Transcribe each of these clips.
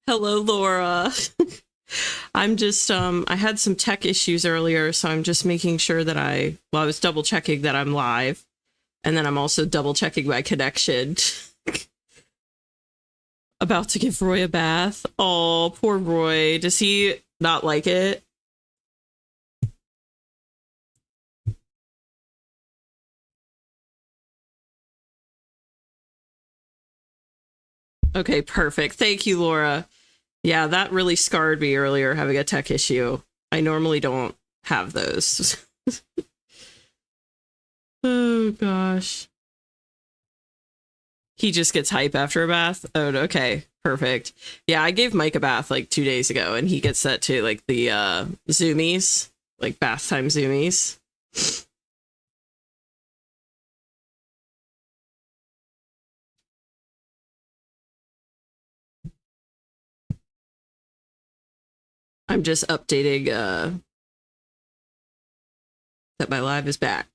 Hello, Laura. I'm just, I had some tech issues earlier, so I'm just making sure that I was double checking that I'm live. And then I'm also double checking my connection. About to give Roy a bath. Oh, poor Roy. Does he not like it? Okay, perfect. Thank you, Laura. Yeah, that really scarred me earlier, having a tech issue. I normally don't have those. Oh, gosh. He just gets hype after a bath? Oh, okay. Perfect. Yeah, I gave Mike a bath like 2 days ago, and he gets that too, like the zoomies, like bath time zoomies. I'm just updating that my live is back.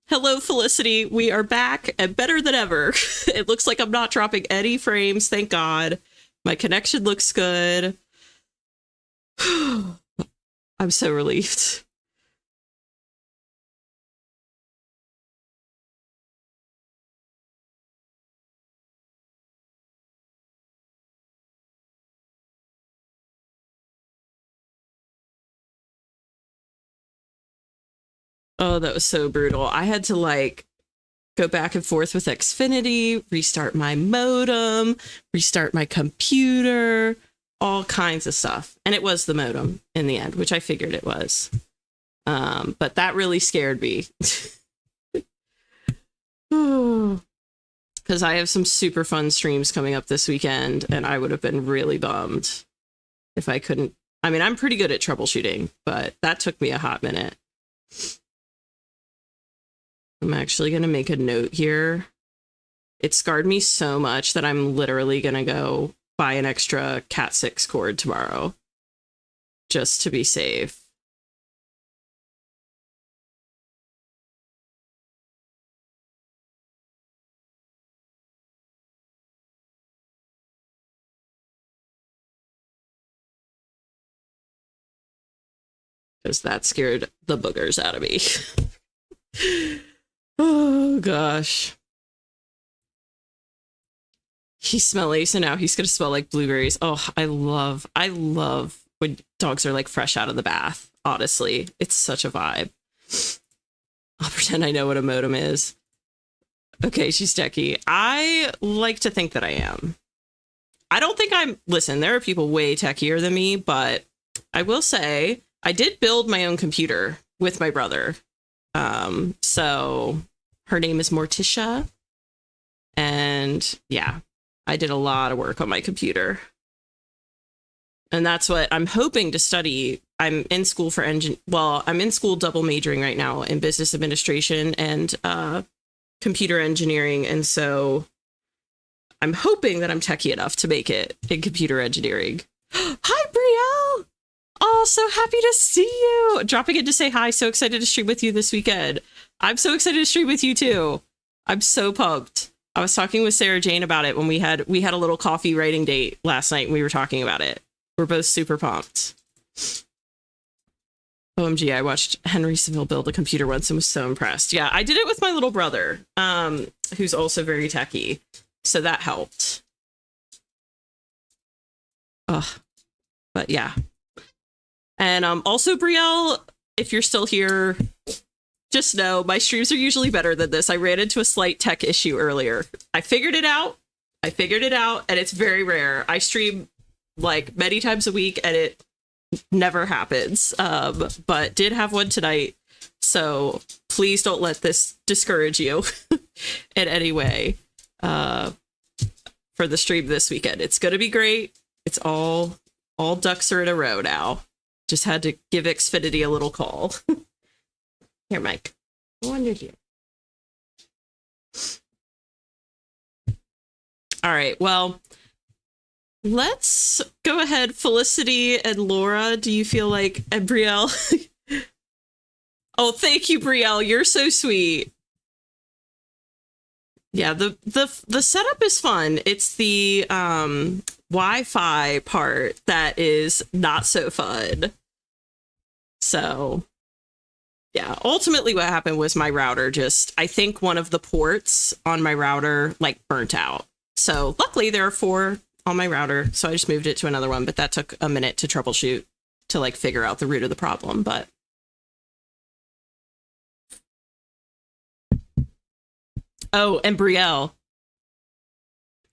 Hello, Felicity. We are back and better than ever. It looks like I'm not dropping any frames, thank God. My connection looks good. I'm so relieved. Oh, that was so brutal. I had to like go back and forth with Xfinity, restart my modem, restart my computer, all kinds of stuff. And it was the modem in the end, which I figured it was. But that really scared me. Because I have some super fun streams coming up this weekend, and I would have been really bummed if I couldn't. I mean, I'm pretty good at troubleshooting, but that took me a hot minute. I'm actually going to make a note here. It scarred me so much that I'm literally going to go buy an extra Cat 6 cord tomorrow just to be safe. Because that scared the boogers out of me. Oh, gosh. He's smelly, so now he's going to smell like blueberries. Oh, I love when dogs are like fresh out of the bath. Honestly, it's such a vibe. I'll pretend I know what a modem is. Okay, she's techie. I like to think that I am. I don't think I'm... Listen, there are people way techier than me, but I will say I did build my own computer with my brother. So her name is Morticia. And yeah, I did a lot of work on my computer. And that's what I'm hoping to study. I'm in school for I'm in school double majoring right now in business administration and computer engineering. And so I'm hoping that I'm techie enough to make it in computer engineering. Hi, Brielle! Oh, so happy to see you. Dropping in to say hi. So excited to stream with you this weekend. I'm so excited to stream with you too. I'm so pumped. I was talking with Sarah Jane about it when we had a little coffee writing date last night and we were talking about it. We're both super pumped. OMG, I watched Henry Seville build a computer once and was so impressed. Yeah, I did it with my little brother, who's also very techie. So that helped. But yeah. And also, Brielle, if you're still here, just know my streams are usually better than this. I ran into a slight tech issue earlier. I figured it out, and it's very rare. I stream like many times a week, and it never happens. But did have one tonight, so please don't let this discourage you in any way for the stream this weekend. It's gonna be great. It's all ducks are in a row now. Just had to give Xfinity a little call. Here, Mike. Go under here. All right. Well, let's go ahead. Felicity and Laura, do you feel like, and Brielle, Oh, thank you, Brielle. You're so sweet. Yeah, the setup is fun. It's the Wi-Fi part that is not so fun. So, yeah, ultimately what happened was my router just, I think one of the ports on my router like burnt out. So luckily there are 4 on my router, so I just moved it to another one, but that took a minute to troubleshoot to like figure out the root of the problem. But oh, and Brielle,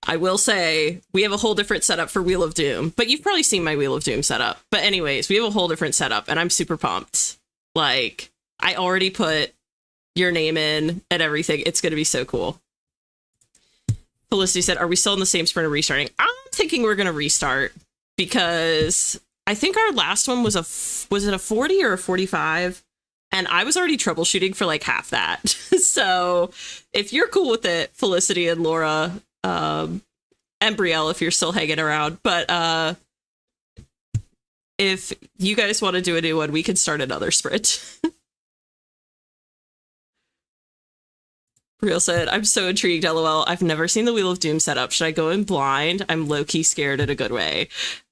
I will say we have a whole different setup for Wheel of Doom, but you've probably seen my Wheel of Doom setup. But anyways, we have a whole different setup and I'm super pumped. Like, I already put your name in and everything. It's going to be so cool. Felicity said, are we still in the same sprint or restarting? I'm thinking we're going to restart because I think our last one was was it a 40 or a 45? And I was already troubleshooting for like half that. So if you're cool with it, Felicity and Laura, and Brielle, if you're still hanging around, but if you guys want to do a new one, we can start another sprint. Brielle said, I'm so intrigued, LOL. I've never seen the Wheel of Doom setup. Should I go in blind? I'm low-key scared in a good way.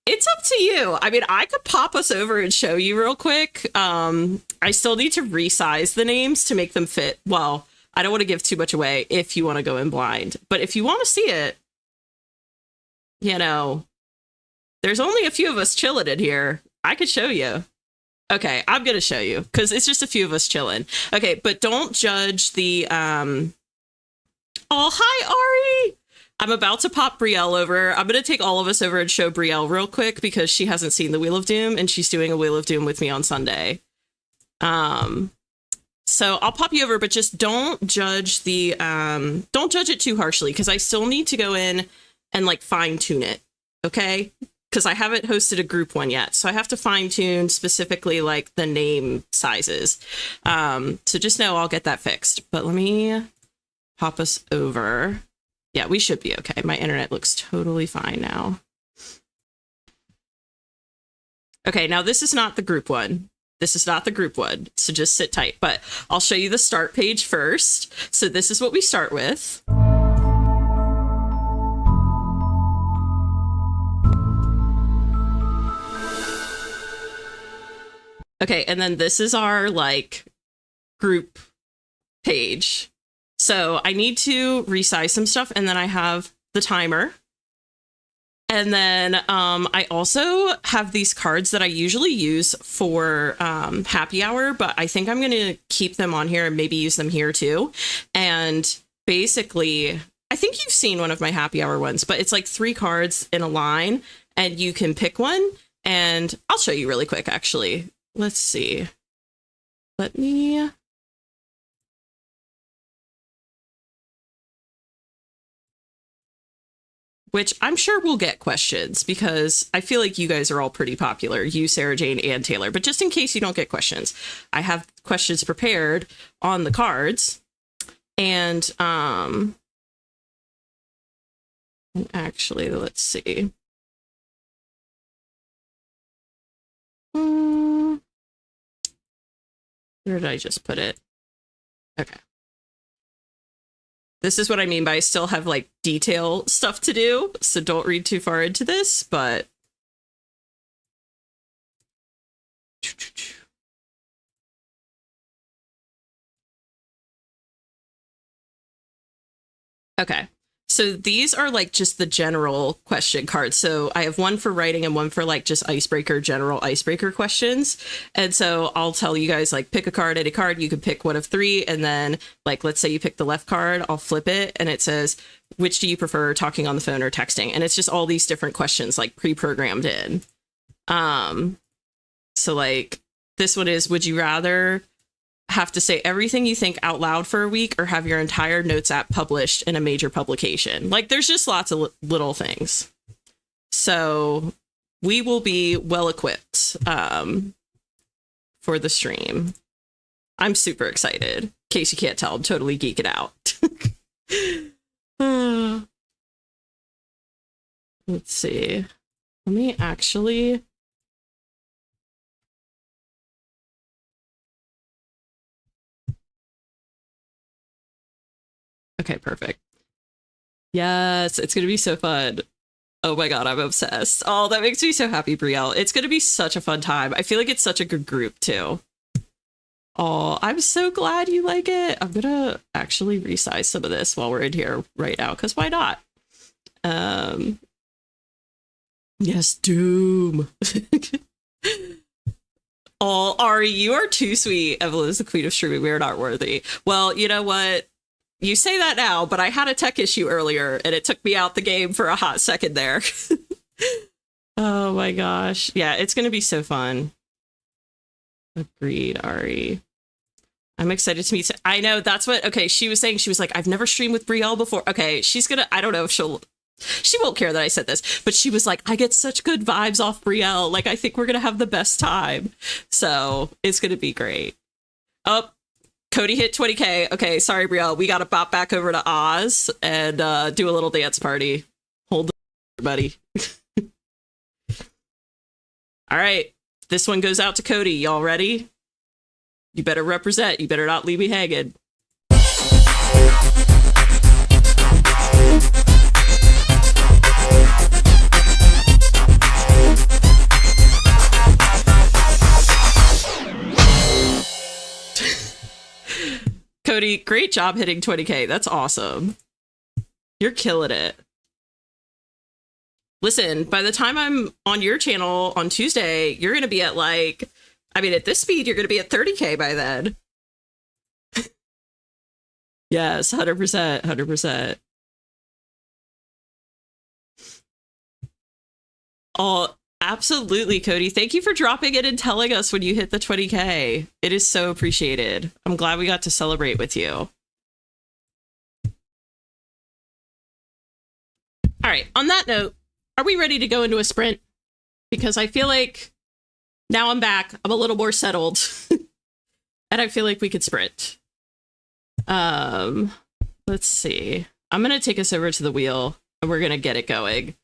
It's up to you. I mean, I could pop us over and show you real quick. I still need to resize the names to make them fit. Well, I don't want to give too much away if you want to go in blind. But if you want to see it, you know, there's only a few of us chilling in here. I could show you. Okay, I'm going to show you because it's just a few of us chilling. Okay, but don't judge the... Oh, hi, Ari! I'm about to pop Brielle over. I'm going to take all of us over and show Brielle real quick because she hasn't seen the Wheel of Doom and she's doing a Wheel of Doom with me on Sunday. So I'll pop you over, but just don't judge don't judge it too harshly because I still need to go in and like fine tune it. Okay. Because I haven't hosted a group one yet. So I have to fine tune specifically like the name sizes. So just know I'll get that fixed, but let me pop us over. Yeah, we should be okay. My internet looks totally fine now. Okay, now this is not the group one. This is not the group one, so just sit tight. But I'll show you the start page first. So this is what we start with. Okay, and then this is our like group page. So I need to resize some stuff, and then I have the timer. And then I also have these cards that I usually use for happy hour, but I think I'm going to keep them on here and maybe use them here too. And basically, I think you've seen one of my happy hour ones, but it's like 3 cards in a line and you can pick one. And I'll show you really quick, actually. Let's see. Let me... Which I'm sure we'll get questions because I feel like you guys are all pretty popular, you, Sarah Jane, and Taylor. But just in case you don't get questions, I have questions prepared on the cards. And actually, let's see. Where did I just put it? Okay. This is what I mean by I still have like detail stuff to do, so don't read too far into this, but okay. So these are like just the general question cards. So I have one for writing and one for like just icebreaker, general icebreaker questions. And so I'll tell you guys like pick a card, any card. You can pick one of 3. And then like, let's say you pick the left card, I'll flip it. And it says, which do you prefer, talking on the phone or texting? And it's just all these different questions like pre-programmed in. So like this one is, would you rather have to say everything you think out loud for a week or have your entire notes app published in a major publication? Like there's just lots of little things. So we will be well equipped for the stream. I'm super excited. In case you can't tell, I'm totally geeking out. Let's see. Let me actually... Okay, perfect. Yes, it's gonna be so fun. Oh my god, I'm obsessed. Oh, that makes me so happy, Brielle. It's gonna be such a fun time. I feel like it's such a good group too. Oh, I'm so glad you like it. I'm gonna actually resize some of this while we're in here right now, because why not? Yes, Doom. Oh, Ari, you are too sweet. Evelyn is the queen of streaming. We are not worthy. Well, you know what? You say that now, but I had a tech issue earlier and it took me out the game for a hot second there. Oh my gosh. Yeah, it's going to be so fun. Agreed, Ari. I'm excited to meet. I know that's what. Okay, she was saying, she was like, I've never streamed with Brielle before. Okay, she's going to, I don't know if she won't care that I said this, but she was like, I get such good vibes off Brielle. Like, I think we're going to have the best time. So it's going to be great. Oh, Cody hit 20K. Okay, sorry, Brielle. We got to bop back over to Oz and do a little dance party. Hold on, buddy. All right. This one goes out to Cody. Y'all ready? You better represent. You better not leave me hanging. Cody, great job hitting 20K. That's awesome. You're killing it. Listen, by the time I'm on your channel on Tuesday, you're going to be at like, I mean, at this speed, you're going to be at 30K by then. Yes, 100%, 100%. Oh, absolutely, Cody. Thank you for dropping it and telling us when you hit the 20K. It is so appreciated. I'm glad we got to celebrate with you. All right, on that note, are we ready to go into a sprint? Because I feel like now I'm back. I'm a little more settled. And I feel like we could sprint. Let's see. I'm going to take us over to the wheel and we're going to get it going.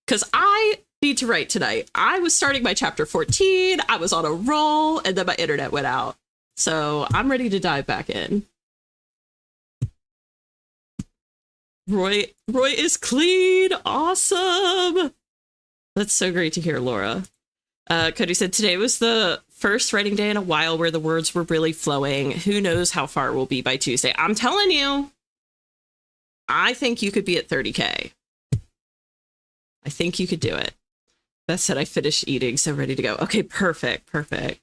Because I need to write tonight. I was starting my chapter 14. I was on a roll and then my internet went out. So I'm ready to dive back in. Roy is clean. Awesome. That's so great to hear, Laura. Cody said, today was the first writing day in a while where the words were really flowing. Who knows how far we'll be by Tuesday? I'm telling you, I think you could be at 30K. I think you could do it. Beth said, I finished eating, so ready to go. Okay, perfect, perfect.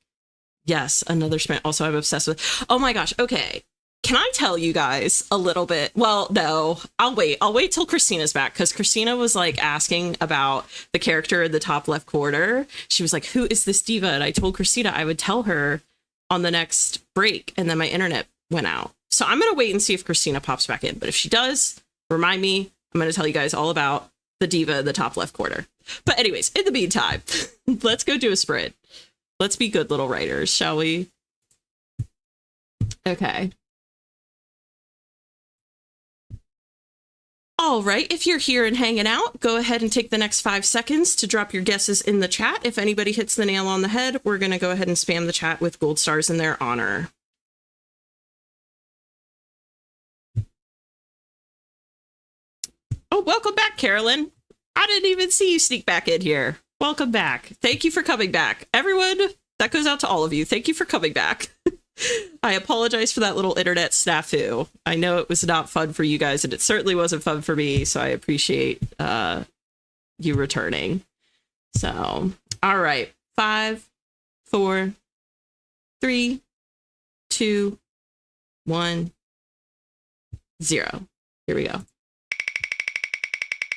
Yes, another sprint. Also, I'm obsessed with, oh my gosh, okay. Can I tell you guys a little bit? Well, no, I'll wait till Christina's back, because Christina was like asking about the character in the top left corner. She was like, who is this diva? And I told Christina I would tell her on the next break, and then my internet went out. So I'm going to wait and see if Christina pops back in. But if she does, remind me. I'm going to tell you guys all about the diva in the top left corner. But anyways, in the meantime, let's go do a sprint. Let's be good little writers, shall we? Okay. All right, if you're here and hanging out, go ahead and take the next 5 seconds to drop your guesses in the chat. If anybody hits the nail on the head, we're going to go ahead and spam the chat with gold stars in their honor. Oh, welcome back, Carolyn. I didn't even see you sneak back in here. Welcome back. Thank you for coming back. Everyone, that goes out to all of you. Thank you for coming back. I apologize for that little internet snafu. I know it was not fun for you guys, and it certainly wasn't fun for me, so I appreciate you returning. So, all right. 5, 4, 3, 2, 1, 0. Here we go.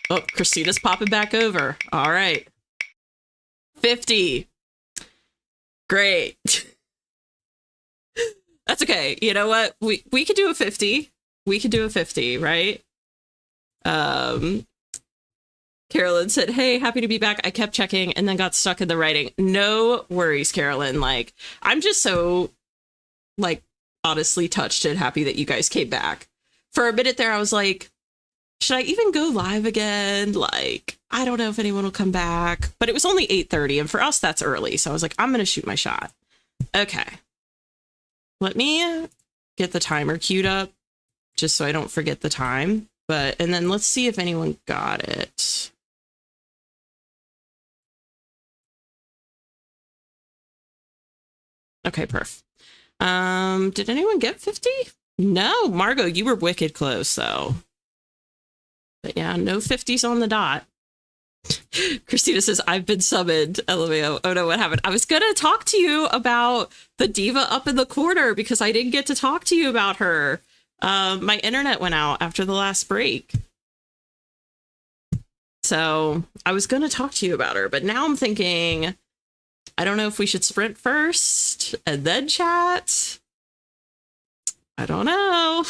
Oh, Christina's popping back over. All right. 50. Great. That's okay. You know what? We could do a 50. We could do a 50, right? Carolyn said, hey, happy to be back. I kept checking and then got stuck in the writing. No worries, Carolyn. Like, I'm just so, like, honestly touched and happy that you guys came back. For a minute there, I was like, should I even go live again? Like, I don't know if anyone will come back. But it was only 8:30, and for us, that's early. So I was like, I'm going to shoot my shot. Okay. Let me get the timer queued up. just so I don't forget the time. And then let's see if anyone got it. Okay, perf. Did anyone get 50? No, Margot, you were wicked close though. But yeah, no 50s on the dot. Christina says, I've been summoned. LMAO. Oh no, what happened? I was gonna talk to you about the diva up in the corner because I didn't get to talk to you about her. My internet went out after the last break. So I was gonna talk to you about her, but now I'm thinking, I don't know if we should sprint first and then chat. I don't know.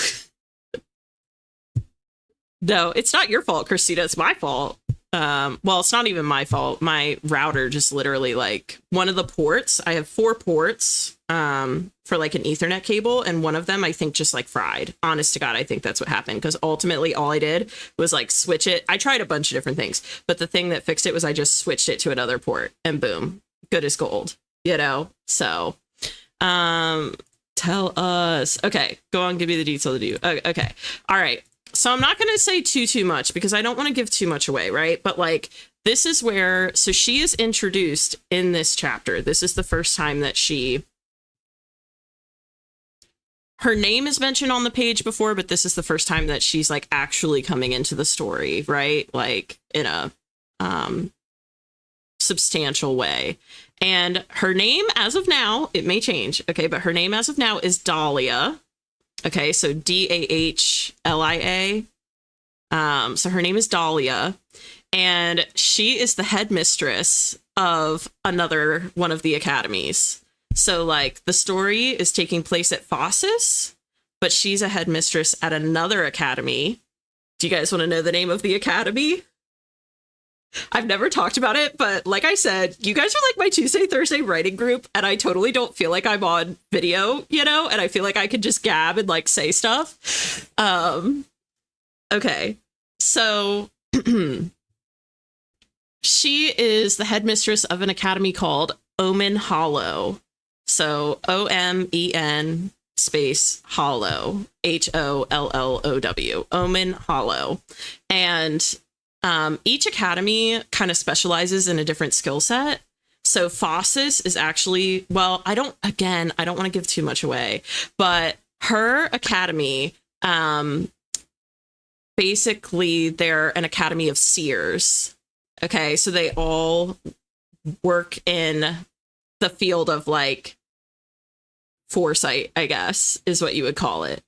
No, it's not your fault, Christina. It's my fault. Well, it's not even my fault. My router just literally like one of the ports. I have 4 ports for like an Ethernet cable. And one of them, I think, just like fried. Honest to God, I think that's what happened. Because ultimately all I did was like switch it. I tried a bunch of different things. But the thing that fixed it was I just switched it to another port and boom, good as gold, you know? So tell us. Okay, go on, give me the detail to do. Okay. All right. So I'm not going to say too much because I don't want to give too much away, right? But like, this is where, so she is introduced in this chapter. This is the first time that her name is mentioned on the page before, but this is the first time that she's like actually coming into the story, right? Like in a substantial way. And her name as of now, it may change, okay, but her name as of now is Dahlia. Okay, so Dahlia. So her name is Dahlia, and she is the headmistress of another one of the academies. So like the story is taking place at Fossus, but she's a headmistress at another academy. Do you guys want to know the name of the academy? I've never talked about it, but like I said, you guys are like my Tuesday, Thursday writing group, and I totally don't feel like I'm on video, you know, and I feel like I could just gab and like say stuff. Okay, so she is the headmistress of an academy called Omen Hollow. So OMEN space Hollow, HOLLOW, Omen Hollow. And each academy kind of specializes in a different skill set. So Fossus is actually, well, I don't want to give too much away, but her academy, basically they're an academy of seers. Okay. So they all work in the field of like foresight, I guess is what you would call it.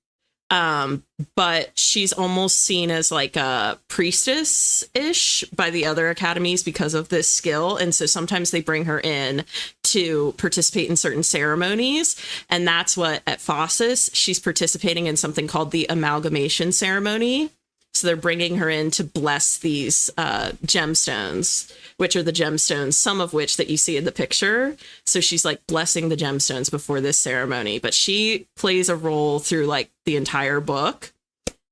But she's almost seen as like a priestess-ish by the other academies because of this skill. And so sometimes they bring her in to participate in certain ceremonies. And that's what at Fossus, she's participating in something called the amalgamation ceremony. So they're bringing her in to bless these gemstones, which are the gemstones, some of which that you see in the picture. So she's like blessing the gemstones before this ceremony, but she plays a role through like the entire book.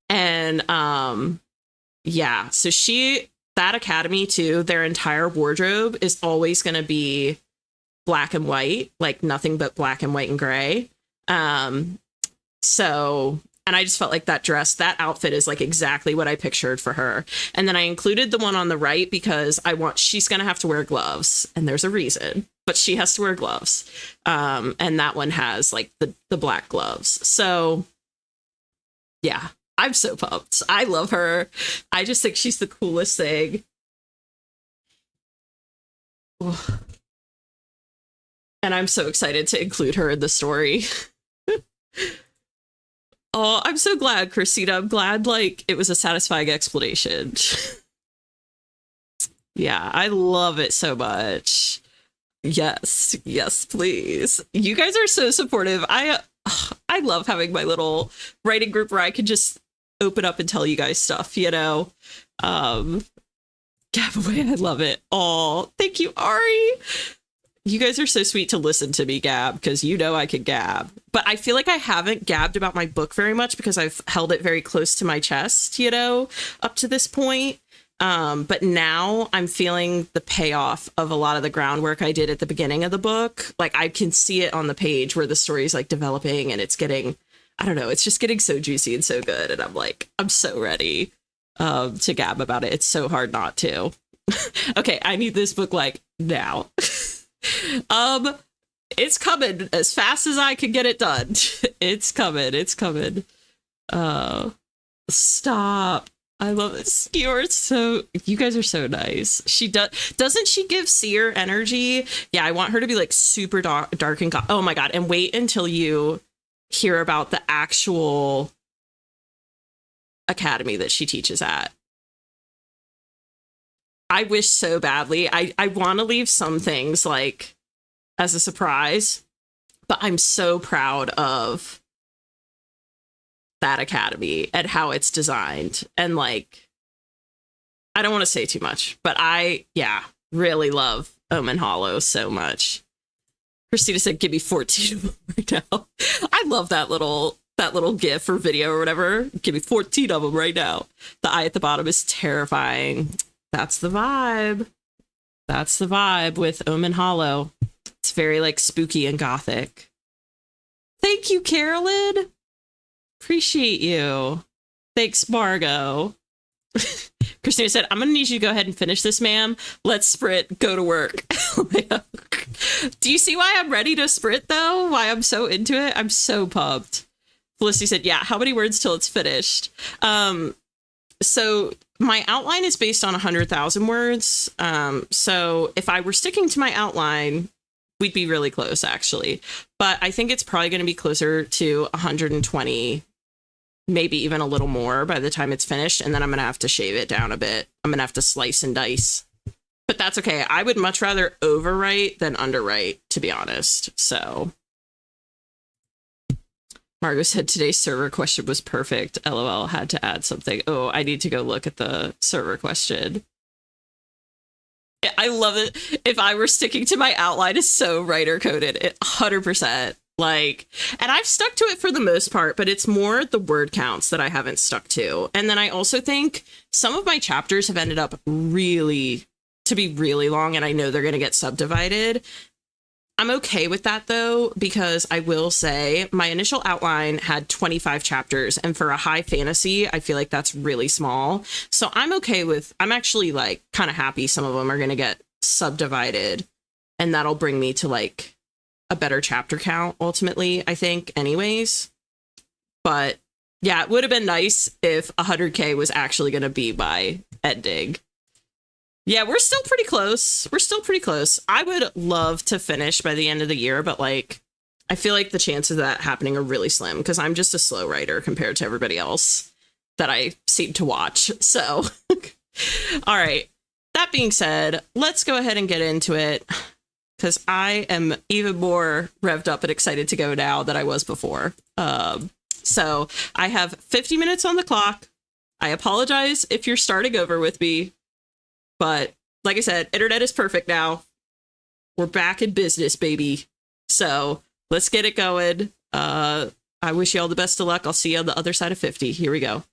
And yeah, so that academy too, their entire wardrobe is always going to be black and white, like nothing but black and white and gray. And I just felt like that outfit is like exactly what I pictured for her. And then I included the one on the right because she's going to have to wear gloves, and there's a reason, but she has to wear gloves. And that one has like the black gloves. So yeah, I'm so pumped. I love her. I just think she's the coolest thing. And I'm so excited to include her in the story. Oh, I'm so glad, Christina. I'm glad, like, it was a satisfying explanation. Yeah, I love it so much. Yes, please. You guys are so supportive. I love having my little writing group where I can just open up and tell you guys stuff, you know? Gab away, I love it. Oh, thank you, Ari. You guys are so sweet to listen to me gab, because you know I can gab. But I feel like I haven't gabbed about my book very much because I've held it very close to my chest, you know, up to this point. But now I'm feeling the payoff of a lot of the groundwork I did at the beginning of the book. Like I can see it on the page where the story is like developing and it's getting I don't know, it's just getting so juicy and so good. And I'm like, I'm so ready to gab about it. It's so hard not to. Okay, I need this book like now. It's coming as fast as I can get it done. It's coming. It's coming. Stop. I love this. You're so, you guys are so nice. She doesn't she give seer energy? Yeah, I want her to be like super dark and oh my god. And wait until you hear about the actual academy that she teaches at. I wish so badly. I want to leave some things like as a surprise, but I'm so proud of that academy and how it's designed. And like, I don't want to say too much, but yeah, really love Omen Hollow so much. Christina said, give me 14 of them right now. I love that little gif or video or whatever. Give me 14 of them right now. The eye at the bottom is terrifying. That's the vibe. That's the vibe with Omen Hollow. It's very like spooky and gothic. Thank you, Carolyn. Appreciate you. Thanks, Margot. Christina said, I'm going to need you to go ahead and finish this, ma'am. Let's sprint. Go to work. Do you see why I'm ready to sprint, though? Why I'm so into it? I'm so pumped. Felicity said, yeah, how many words till it's finished? So my outline is based on 100,000 words. So if I were sticking to my outline, we'd be really close, actually. But I think it's probably going to be closer to 120, maybe even a little more by the time it's finished. And then I'm going to have to shave it down a bit. I'm going to have to slice and dice. But that's okay. I would much rather overwrite than underwrite, to be honest. So Margot said today's server question was perfect. LOL, had to add something. Oh, I need to go look at the server question. I love it. If I were sticking to my outline, it's so writer coded. 100%. Like, and I've stuck to it for the most part, but it's more the word counts that I haven't stuck to. And then I also think some of my chapters have ended up really long, and I know they're going to get subdivided. I'm okay with that, though, because I will say my initial outline had 25 chapters, and for a high fantasy, I feel like that's really small. So I'm okay with, I'm actually like kind of happy some of them are going to get subdivided, and that'll bring me to like a better chapter count ultimately, I think, anyways. But yeah, it would have been nice if 100K was actually going to be my ending. Yeah, we're still pretty close. We're still pretty close. I would love to finish by the end of the year, but like, I feel like the chances of that happening are really slim because I'm just a slow writer compared to everybody else that I seem to watch. So, all right. That being said, let's go ahead and get into it because I am even more revved up and excited to go now than I was before. So I have 50 minutes on the clock. I apologize if you're starting over with me. But like I said, internet is perfect now. We're back in business, baby. So let's get it going. I wish you all the best of luck. I'll see you on the other side of 50. Here we go.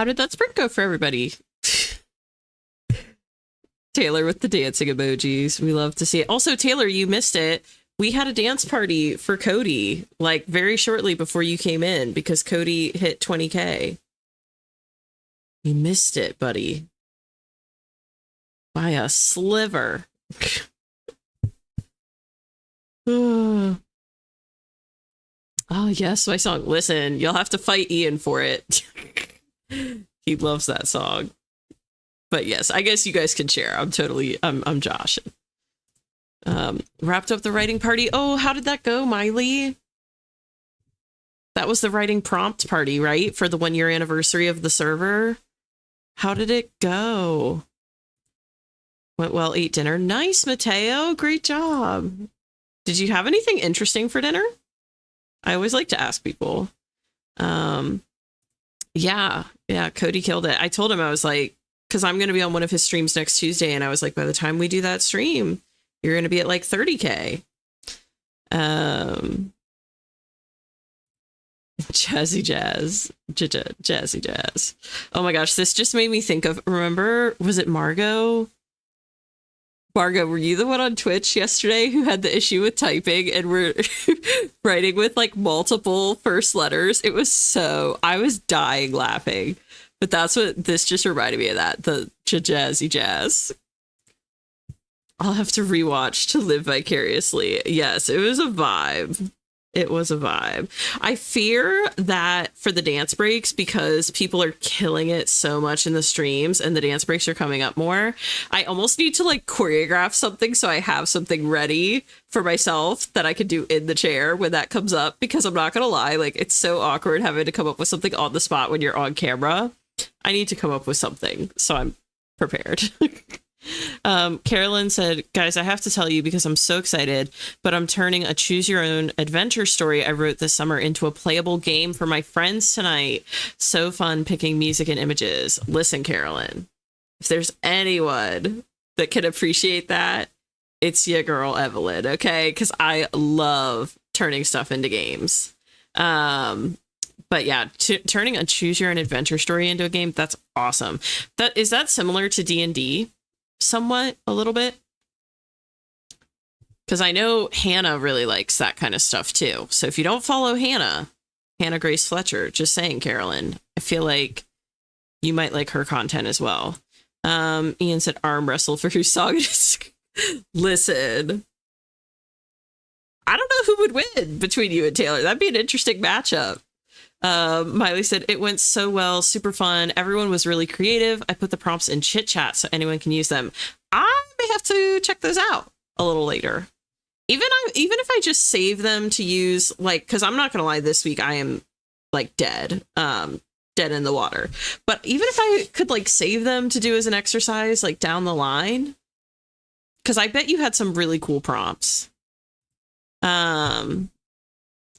how did that sprint go for everybody? Taylor with the dancing emojis. We love to see it. Also, Taylor, you missed it. We had a dance party for Cody, like very shortly before you came in because Cody hit 20K. You missed it, buddy. By a sliver. Oh, yes, my song. Listen, you'll have to fight Ian for it. He loves that song. But yes, I guess you guys can share. I'm Josh. Wrapped up the writing party. Oh, how did that go, Miley? That was the writing prompt party, right? For the 1-year anniversary of the server. How did it go? Went well, ate dinner. Nice, Mateo. Great job. Did you have anything interesting for dinner? I always like to ask people. Yeah, Cody killed it. I told him, I was like, because I'm going to be on one of his streams next Tuesday. And I was like, by the time we do that stream, you're going to be at like 30K. Jazzy jazz. Jazzy jazz. Oh my gosh, this just made me think of, remember, was it Margot? Margot, were you the one on Twitch yesterday who had the issue with typing and were writing with like multiple first letters? It was I was dying laughing. But that's what this just reminded me of, that the jazzy jazz. I'll have to rewatch to live vicariously. Yes, it was a vibe. It was a vibe. I fear that for the dance breaks, because people are killing it so much in the streams and the dance breaks are coming up more, I almost need to like choreograph something so I have something ready for myself that I can do in the chair when that comes up, because I'm not gonna lie, like it's so awkward having to come up with something on the spot when you're on camera. I need to come up with something so I'm prepared. Carolyn said, guys, I have to tell you because I'm so excited, but I'm turning a choose your own adventure story I wrote this summer into a playable game for my friends tonight. So fun picking music and images. Listen, Carolyn, if there's anyone that can appreciate that, it's your girl, Evelyn. Okay. Cause I love turning stuff into games. But yeah, turning a choose your own adventure story into a game. That's awesome. Is that similar to D&D? Somewhat, a little bit, because I know Hannah really likes that kind of stuff too. So if you don't follow Hannah Grace Fletcher, just saying, Carolyn, I feel like you might like her content as well. Ian said arm wrestle for whose song it is. Listen, I don't know who would win between you and Taylor. That'd be an interesting matchup. Miley said, it went so well, super fun. Everyone was really creative. I put the prompts in chit chat so anyone can use them. I may have to check those out a little later. Even if I just save them to use, like, because I'm not gonna lie, this week I am like dead in the water. But even if I could like save them to do as an exercise, like down the line, because I bet you had some really cool prompts.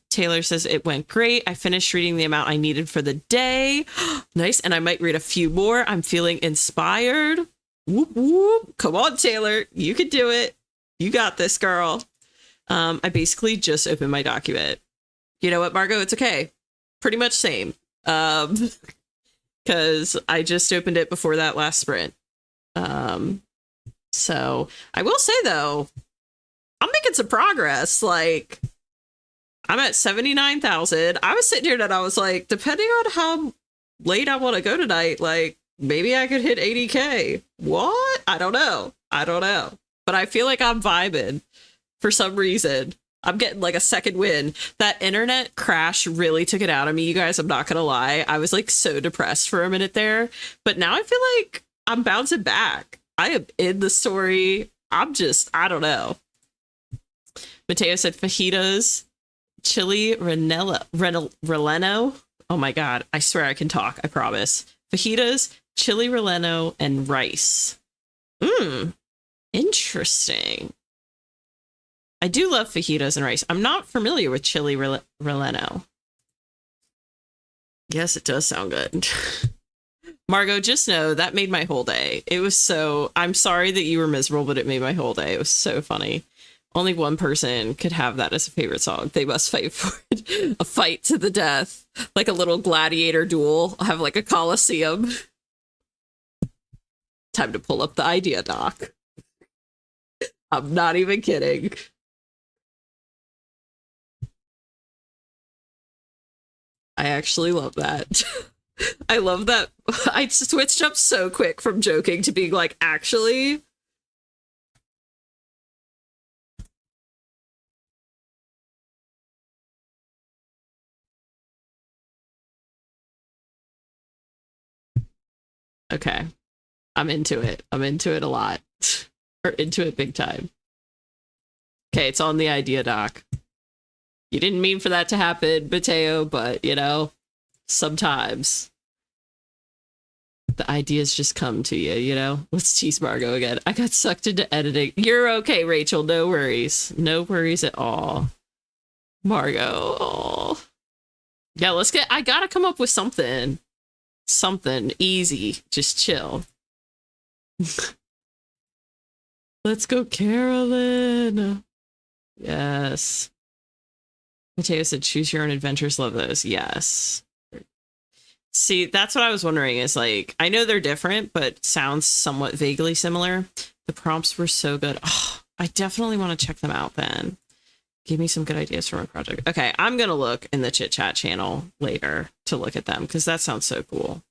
Taylor says it went great. I finished reading the amount I needed for the day. Nice. And I might read a few more. I'm feeling inspired. Whoop, whoop. Come on, Taylor. You can do it. You got this, girl. I basically just opened my document. You know what, Margot? It's okay. Pretty much same. Because I just opened it before that last sprint. So I will say, though, I'm making some progress. Like, I'm at 79,000. I was sitting here and I was like, depending on how late I want to go tonight, like maybe I could hit 80K. What? I don't know. But I feel like I'm vibing for some reason. I'm getting like a second win. That internet crash really took it out of me, you guys. I'm not going to lie. I was like so depressed for a minute there. But now I feel like I'm bouncing back. I am in the story. I don't know. Mateo said fajitas. Chili relleno. Oh my god, I swear I can talk, I promise. Fajitas, chili relleno, and rice. Interesting. I do love fajitas and rice. I'm not familiar with chili relleno. Yes, it does sound good. Margot, just know that made my whole day. It was so... I'm sorry that you were miserable, but it made my whole day. It was so funny. Only one person could have that as a favorite song. They must fight for it. A fight to the death. Like a little gladiator duel. I'll have like a coliseum. Time to pull up the idea doc. I'm not even kidding. I actually love that. I love that. I switched up so quick from joking to being like, actually. Okay. I'm into it. I'm into it a lot. Or into it big time. Okay, it's on the idea doc. You didn't mean for that to happen, Mateo, but, you know, sometimes the ideas just come to you, you know? Let's tease Margot again. I got sucked into editing. You're okay, Rachel. No worries. No worries at all. Margot. Oh. Yeah, I gotta come up with something. Something easy. Just chill. Let's go, Carolyn. Yes. Mateo said, choose your own adventures. Love those. Yes. See, that's what I was wondering is like, I know they're different, but sounds somewhat vaguely similar. The prompts were so good. Oh, I definitely want to check them out then. Give me some good ideas for my project. Okay, I'm going to look in the chit chat channel later to look at them because that sounds so cool.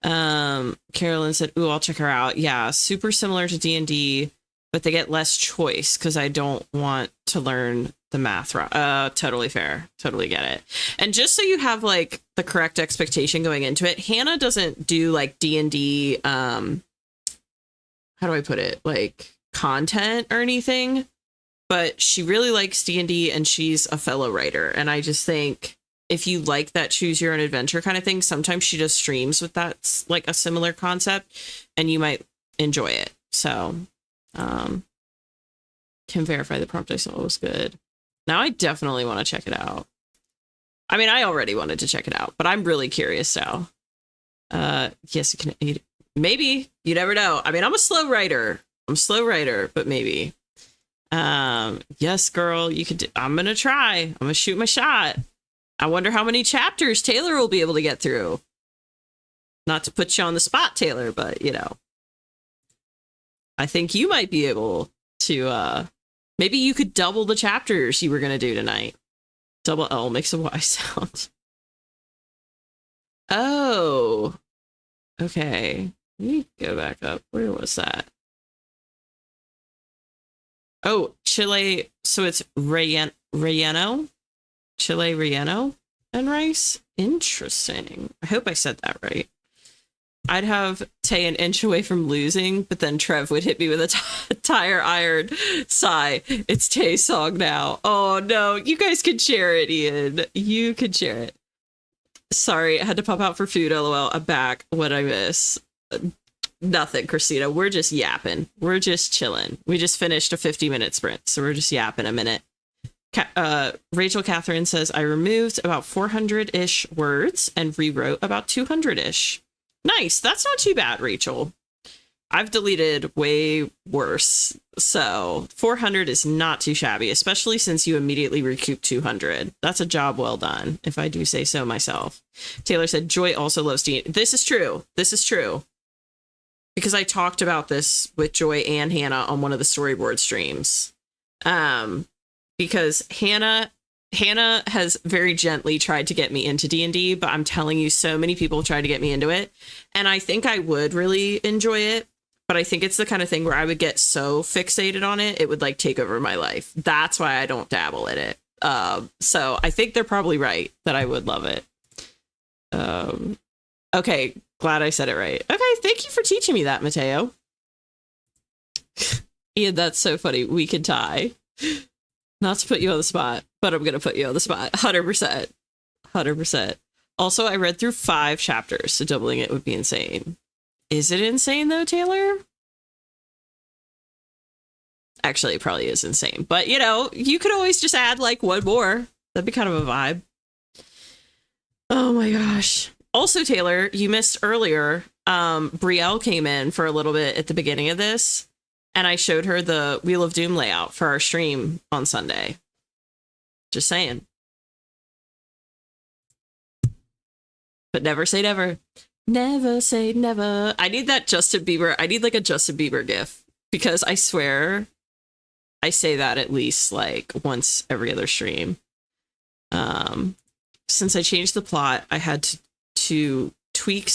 Carolyn said, ooh, I'll check her out. Yeah, super similar to D&D, but they get less choice because I don't want to learn the math. Totally fair. Totally get it. And just so you have like the correct expectation going into it, Hannah doesn't do like D&D, how do I put it? Like content or anything, but she really likes D&D and she's a fellow writer. And I just think if you like that choose your own adventure kind of thing, sometimes she does streams with that, like a similar concept, and you might enjoy it. So, can verify the prompt I saw was good. Now I definitely want to check it out. I mean, I already wanted to check it out, but I'm really curious now. Yes, you can. Maybe. You never know. I mean, I'm a slow writer. But maybe. Yes, girl, you could. I'm going to try. I'm going to shoot my shot. I wonder how many chapters Taylor will be able to get through. Not to put you on the spot, Taylor, but, you know. I think you might be able to, maybe you could double the chapters you were going to do tonight. Double L makes a Y sound. Oh. Okay. Let me go back up. Where was that? Oh, Chile. So it's relleno? Chile relleno and rice? Interesting. I hope I said that right. I'd have Tay an inch away from losing, but then Trev would hit me with a tire iron. Sigh. It's Tay's song now. Oh, no. You guys can share it, Ian. You can share it. Sorry, I had to pop out for food. LOL. I'm back. What'd I miss? Nothing, Christina. We're just yapping. We're just chilling. We just finished a 50-minute sprint, so we're just yapping a minute. Rachel Catherine says, I removed about 400-ish words and rewrote about 200-ish. Nice. That's not too bad, Rachel. I've deleted way worse. So 400 is not too shabby, especially since you immediately recoup 200. That's a job well done, if I do say so myself. Taylor said, Joy also loves D&D. This is true. This is true. Because I talked about this with Joy and Hannah on one of the storyboard streams. Because Hannah has very gently tried to get me into D&D, but I'm telling you, so many people tried to get me into it. And I think I would really enjoy it. But I think it's the kind of thing where I would get so fixated on it, it would like take over my life. That's why I don't dabble in it. So I think they're probably right that I would love it. Okay, glad I said it right. Okay, thank you for teaching me that, Mateo. Ian, that's so funny. We can tie. Not to put you on the spot, but I'm going to put you on the spot. 100%. 100%. Also, I read through 5 chapters, so doubling it would be insane. Is it insane, though, Taylor? Actually, it probably is insane. But, you know, you could always just add, like, one more. That'd be kind of a vibe. Oh, my gosh. Also, Taylor, you missed earlier, Brielle came in for a little bit at the beginning of this. And I showed her the Wheel of Doom layout for our stream on Sunday. Just saying. But never say never. Never say never. I need that Justin Bieber. I need like a Justin Bieber gif, because I swear I say that at least like once every other stream. Since I changed the plot, I had to tweak.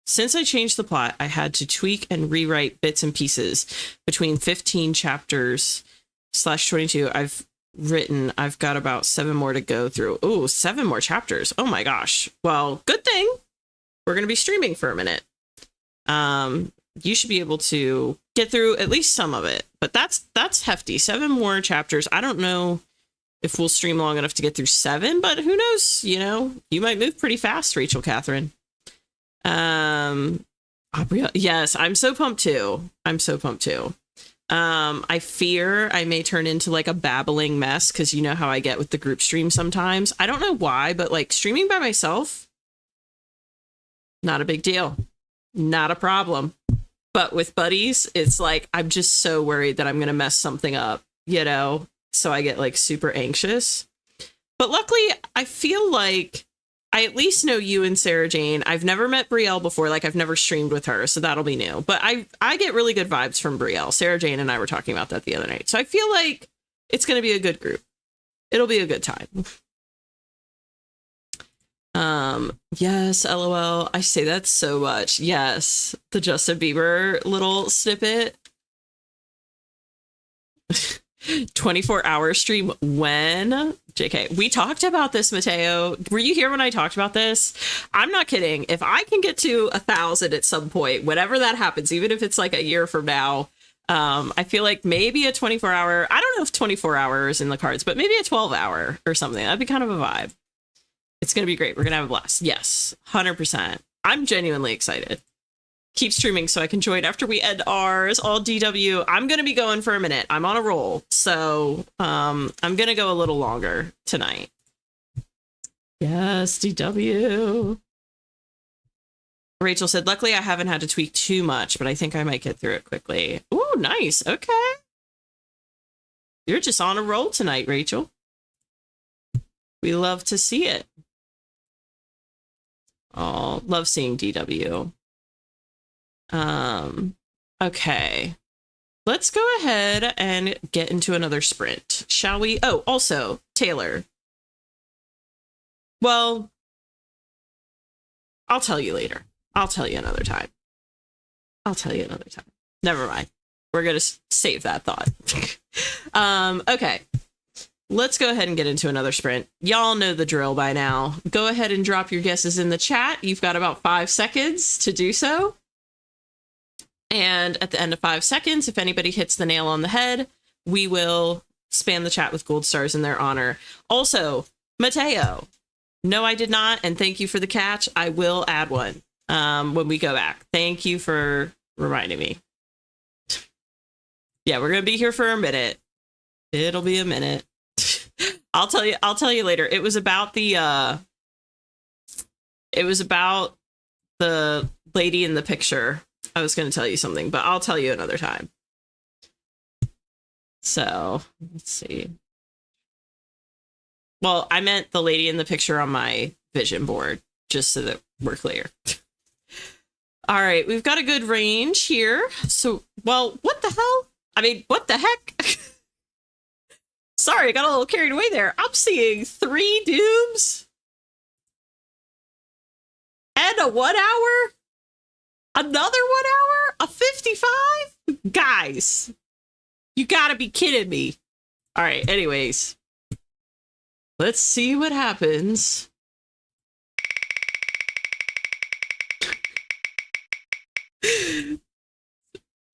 Since I changed the plot, I had to tweak and rewrite bits and pieces between 15 chapters /22. I've got about 7 more to go through. Oh, 7 more chapters. Oh my gosh. Well, good thing we're going to be streaming for a minute. You should be able to get through at least some of it, but that's hefty. 7 more chapters. I don't know if we'll stream long enough to get through 7, but who knows? You know, you might move pretty fast, Rachel Catherine. Yes, I'm so pumped too. I fear I may turn into like a babbling mess, because you know how I get with the group stream sometimes. I don't know why, but like streaming by myself, not a big deal. Not a problem. But with buddies, it's like I'm just so worried that I'm going to mess something up, you know? So I get like super anxious. But luckily, I feel like I at least know you and Sarah Jane. I've never met Brielle before. Like, I've never streamed with her, so that'll be new. But I get really good vibes from Brielle. Sarah Jane and I were talking about that the other night. So I feel like it's going to be a good group. It'll be a good time. Yes, LOL. I say that so much. Yes, the Justin Bieber little snippet. 24-hour stream when? JK, we talked about this, Mateo. Were you here when I talked about this? I'm not kidding. If I can get to 1,000 at some point, whenever that happens, even if it's like a year from now, I feel like maybe a 24-hour, I don't know if 24 hours in the cards, but maybe a 12-hour or something. That'd be kind of a vibe. It's going to be great. We're going to have a blast. Yes, 100%. I'm genuinely excited. Keep streaming so I can join after we end ours. All DW. I'm going to be going for a minute. I'm on a roll. So I'm going to go a little longer tonight. Yes, DW. Rachel said, luckily I haven't had to tweak too much, but I think I might get through it quickly. Ooh, nice. Okay. You're just on a roll tonight, Rachel. We love to see it. Oh, love seeing DW. Okay. Let's go ahead and get into another sprint, shall we? Oh, also, Taylor. Well, I'll tell you later. I'll tell you another time. Never mind. We're going to save that thought. Okay. Let's go ahead and get into another sprint. Y'all know the drill by now. Go ahead and drop your guesses in the chat. You've got about 5 seconds to do so. And at the end of 5 seconds, if anybody hits the nail on the head, we will spam the chat with gold stars in their honor. Also, Mateo. No, I did not. And thank you for the catch. I will add one when we go back. Thank you for reminding me. Yeah, we're going to be here for a minute. It'll be a minute. I'll tell you later. It was about the lady in the picture. I was going to tell you something, but I'll tell you another time. So let's see. Well, I meant the lady in the picture on my vision board, just so that we're clear. All right, we've got a good range here. So, well, what the hell? I mean, what the heck? Sorry, I got a little carried away there. I'm seeing 3 dooms. And a 1 hour? Another 1 hour? A 55? Guys, you gotta be kidding me. All right, anyways. Let's see what happens.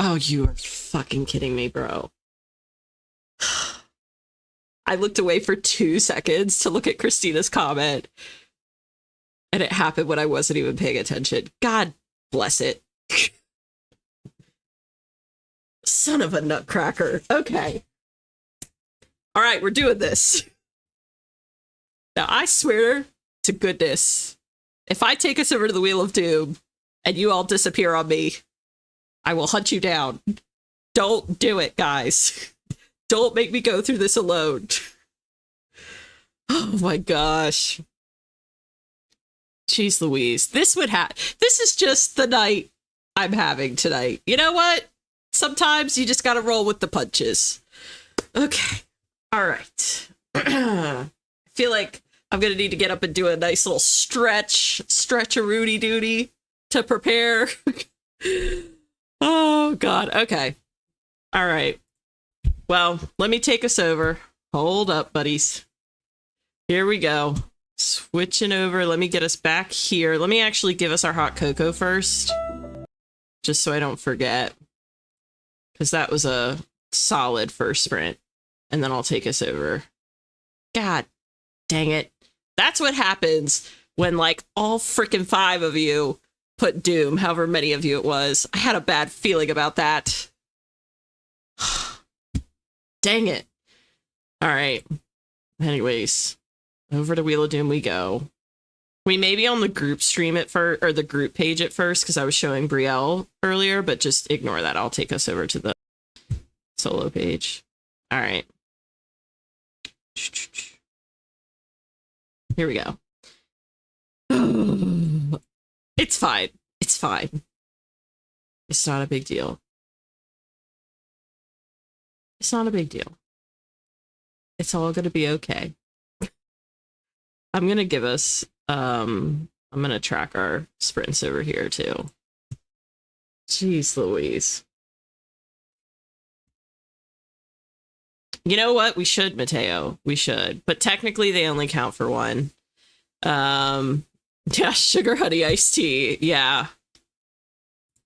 Oh, you are fucking kidding me, bro. I looked away for 2 seconds to look at Christina's comment, and it happened when I wasn't even paying attention. God bless it. Son of a nutcracker. Okay. All right, we're doing this. Now, I swear to goodness, if I take us over to the Wheel of Doom and you all disappear on me, I will hunt you down Don't do it, guys. Don't make me go through this alone. Oh my gosh. Jeez Louise. This is just the night I'm having tonight. You know what? Sometimes you just gotta roll with the punches. Okay. All right. I feel like I'm gonna need to get up and do a nice little stretch-a-roody doody to prepare. Oh God. Okay. All right. Well, let me take us over. Hold up, buddies. Here we go. Switching over. Let me get us back here. Let me actually give us our hot cocoa first, just so I don't forget, because that was a solid first sprint. And then I'll take us over. God dang it. That's what happens when like all freaking 5 of you put Doom, however many of you it was. I had a bad feeling about that. Dang it. All right. Anyways, over to Wheel of Doom we go. We may be on the group stream at first, or the group page at first, because I was showing Brielle earlier, but just ignore that. I'll take us over to the solo page. All right. Here we go. It's fine. It's fine. It's not a big deal. It's not a big deal. It's all going to be okay. I'm going to give us, I'm going to track our sprints over here too. Jeez Louise. You know what? We should, Mateo. We should. But technically they only count for 1. Yeah, sugar honey iced tea. Yeah.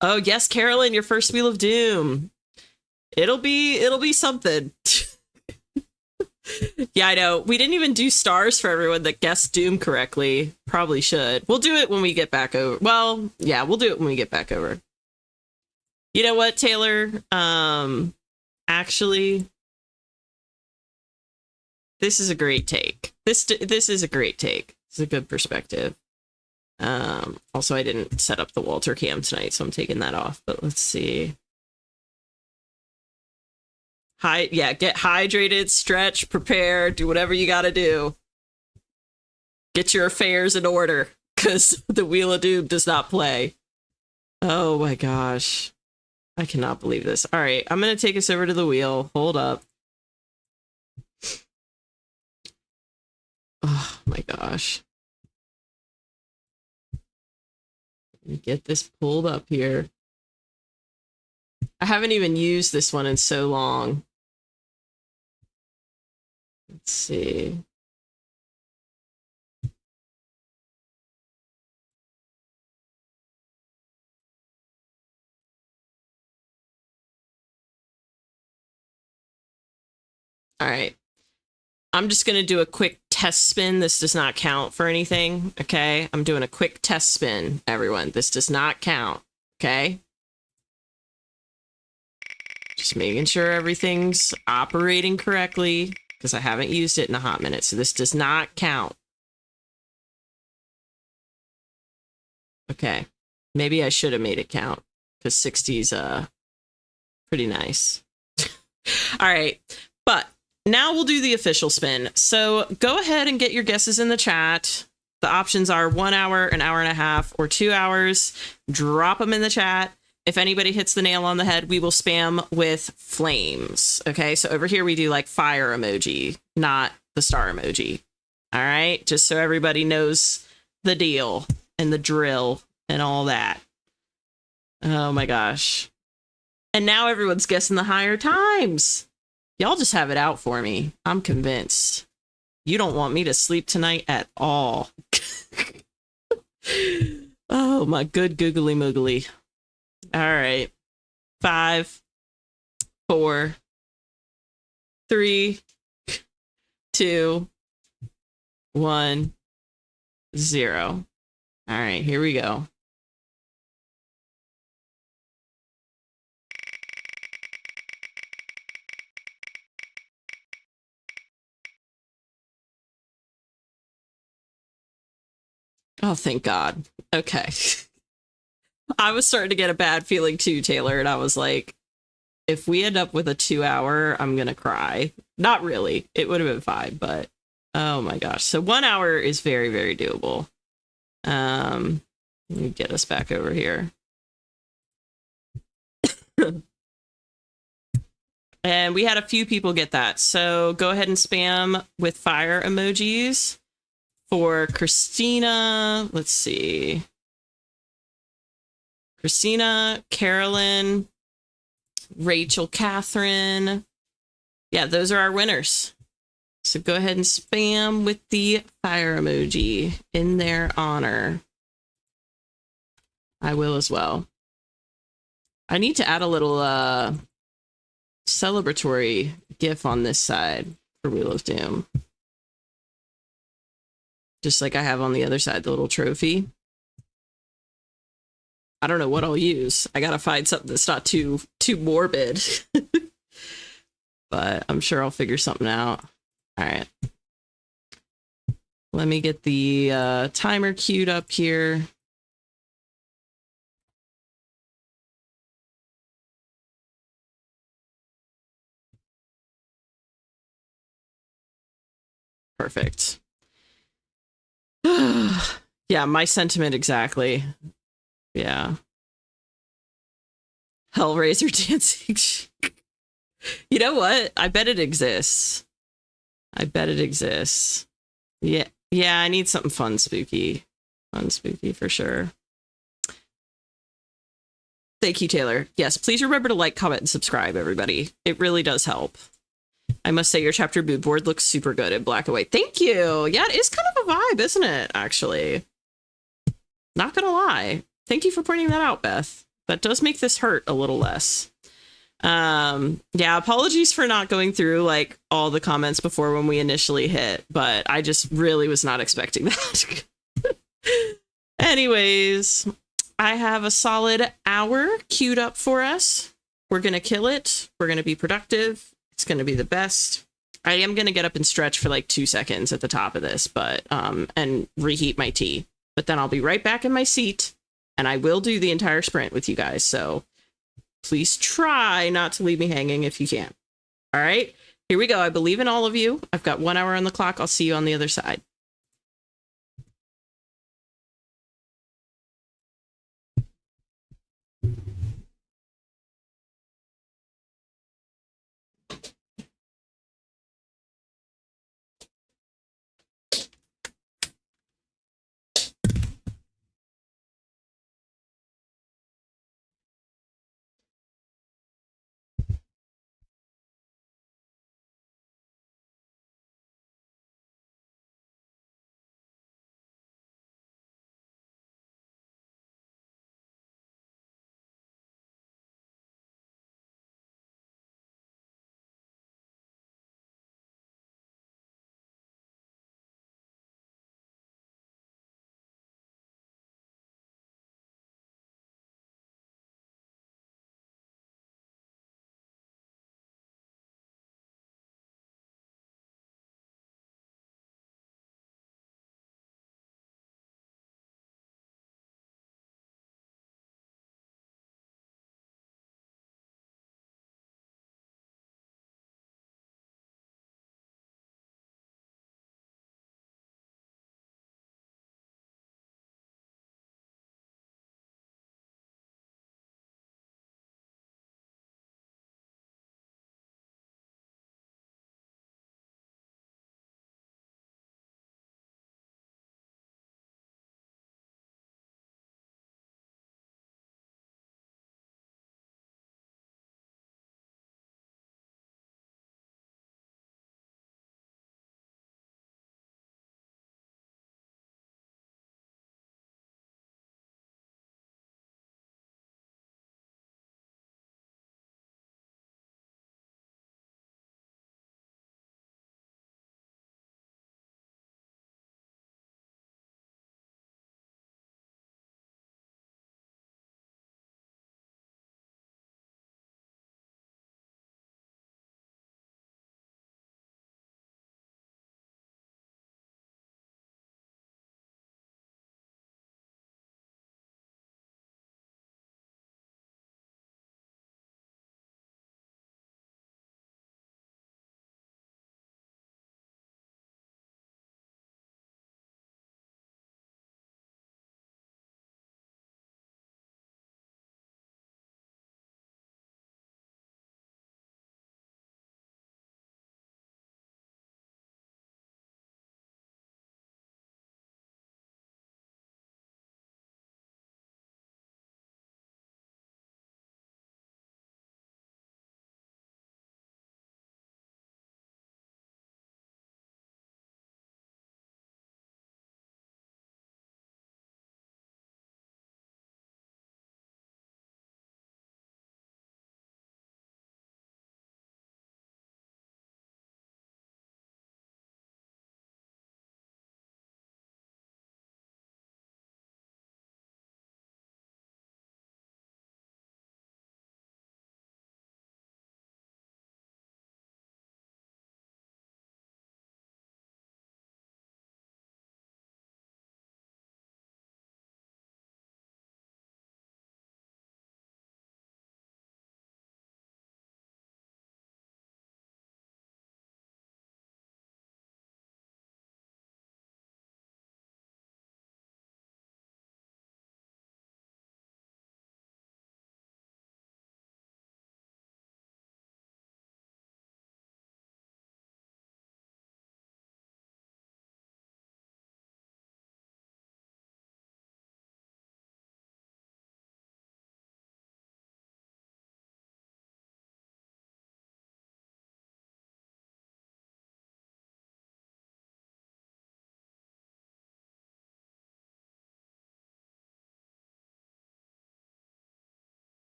Oh, yes, Carolyn, your first Wheel of Doom. It'll be something. Yeah, I know. We didn't even do stars for everyone that guessed Doom correctly. Probably should. We'll do it when we get back over. Well, yeah, we'll do it when we get back over. You know what, Taylor? Actually, this is a great take. This is a great take. It's a good perspective. Also, I didn't set up the Walter cam tonight, so I'm taking that off. But let's see. Get hydrated, stretch, prepare, do whatever you gotta do. Get your affairs in order, because the Wheel of Doom does not play. Oh my gosh. I cannot believe this. All right, I'm gonna take us over to the wheel. Hold up. Oh my gosh. Let me get this pulled up here. I haven't even used this one in so long. Let's see. All right. I'm just going to do a quick test spin. This does not count for anything, okay? I'm doing a quick test spin, everyone. This does not count, okay? Just making sure everything's operating correctly, because I haven't used it in a hot minute, so this does not count. Okay. Maybe I should have made it count, because 60's pretty nice. All right. But now we'll do the official spin. So go ahead and get your guesses in the chat. The options are 1 hour, an hour and a half, or 2 hours. Drop them in the chat. If anybody hits the nail on the head, we will spam with flames. Okay, so over here we do like fire emoji, not the star emoji. All right, just so everybody knows the deal and the drill and all that. Oh my gosh. And now everyone's guessing the higher times. Y'all just have it out for me. I'm convinced. You don't want me to sleep tonight at all. Oh, my good googly moogly. All right. 5, 4, 3, 2, 1, 0. All right, here we go. Oh, thank God. Okay. I was starting to get a bad feeling too, Taylor, and I was like, if we end up with a 2 hour, I'm going to cry. Not really. It would have been fine, but oh my gosh. So 1 hour is very, very doable. Let me get us back over here. And we had a few people get that. So go ahead and spam with fire emojis for Christina. Let's see. Christina, Carolyn, Rachel, Catherine. Yeah, those are our winners. So go ahead and spam with the fire emoji in their honor. I will as well. I need to add a little celebratory GIF on this side for Wheel of Doom. Just like I have on the other side, the little trophy. I don't know what I'll use. I gotta find something that's not too morbid. But I'm sure I'll figure something out. All right. Let me get the timer queued up here. Perfect. Yeah, my sentiment exactly. Yeah. Hellraiser dancing. You know what? I bet it exists. I bet it exists. Yeah. Yeah, I need something fun, spooky. Fun, spooky for sure. Thank you, Taylor. Yes, please remember to like, comment, and subscribe, everybody. It really does help. I must say your chapter mood board looks super good in black and white. Thank you. Yeah, it is kind of a vibe, isn't it, actually? Not gonna lie. Thank you for pointing that out, Beth. That does make this hurt a little less. Yeah, apologies for not going through like all the comments before when we initially hit, but I just really was not expecting that. Anyways, I have a solid hour queued up for us. We're gonna kill it. We're gonna be productive. It's gonna be the best. I am gonna get up and stretch for like 2 seconds at the top of this, but and reheat my tea. But then I'll be right back in my seat, and I will do the entire sprint with you guys. So please try not to leave me hanging if you can. All right, here we go. I believe in all of you. I've got 1 hour on the clock. I'll see you on the other side.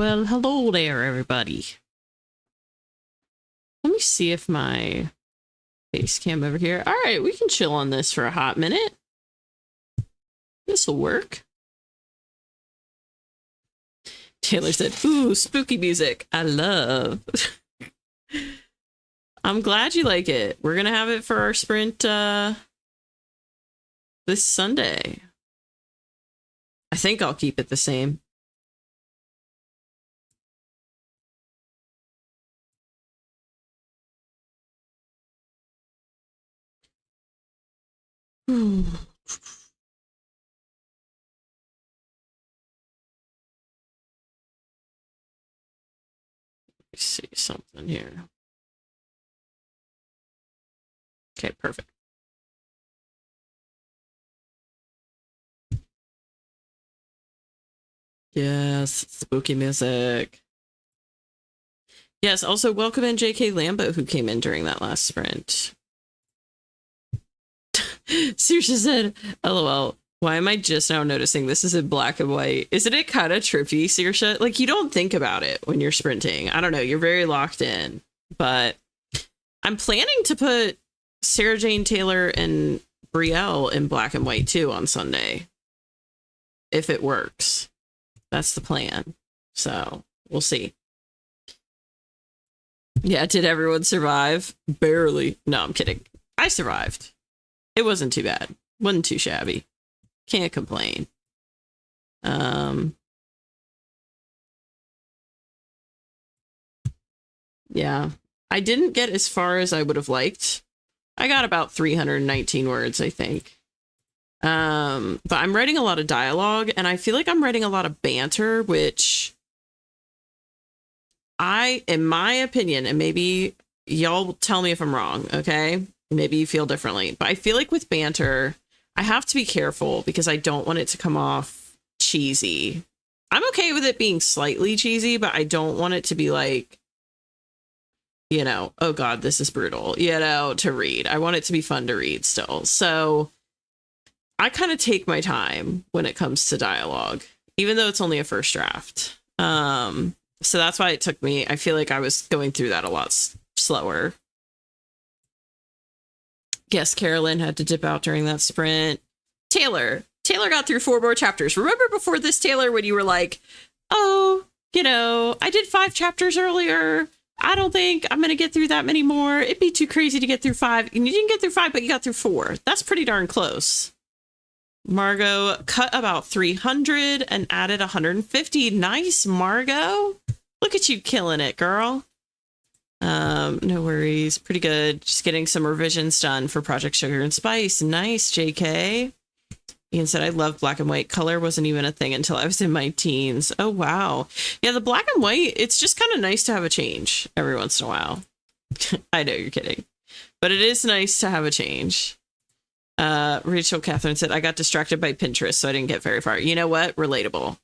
Well, hello there, everybody. Let me see if my face cam over here. All right, we can chill on this for a hot minute. This will work. Taylor said, ooh, spooky music. I love. I'm glad you like it. We're going to have it for our sprint this Sunday. I think I'll keep it the same. Let me see something here. Okay, perfect. Yes, spooky music. Yes, also welcome in JK Lambo, who came in during that last sprint. Saoirse said, LOL, why am I just now noticing this is in black and white? Isn't it kind of trippy, Saoirse? Like, you don't think about it when you're sprinting. I don't know, you're very locked in. But I'm planning to put Sarah Jane Taylor and Brielle in black and white too on Sunday. If it works. That's the plan. So, we'll see. Yeah, did everyone survive? Barely. No, I'm kidding. I survived. It wasn't too bad. Wasn't too shabby. Can't complain. Yeah. I didn't get as far as I would have liked. I got about 319 words, I think. But I'm writing a lot of dialogue, and I feel like I'm writing a lot of banter, which in my opinion, and maybe y'all tell me if I'm wrong, okay? Maybe you feel differently, but I feel like with banter, I have to be careful because I don't want it to come off cheesy. I'm okay with it being slightly cheesy, but I don't want it to be like, you know, oh God, this is brutal, you know, to read. I want it to be fun to read still. So I kind of take my time when it comes to dialogue, even though it's only a first draft. So that's why it took me, I feel like I was going through that a lot slower. Yes, Carolyn had to dip out during that sprint. Taylor got through 4 more chapters. Remember before this, Taylor, when you were like, oh, you know, I did 5 chapters earlier. I don't think I'm going to get through that many more. It'd be too crazy to get through 5. And you didn't get through 5, but you got through 4. That's pretty darn close. Margot cut about 300 and added 150. Nice, Margot. Look at you killing it, girl. No worries. Pretty good. Just getting some revisions done for Project Sugar and Spice. Nice, JK. Ian said, I love black and white. Color wasn't even a thing until I was in my teens. Oh, wow. Yeah, the black and white, it's just kind of nice to have a change every once in a while. I know you're kidding. But it is nice to have a change. Rachel Catherine said, I got distracted by Pinterest, so I didn't get very far. You know what? Relatable.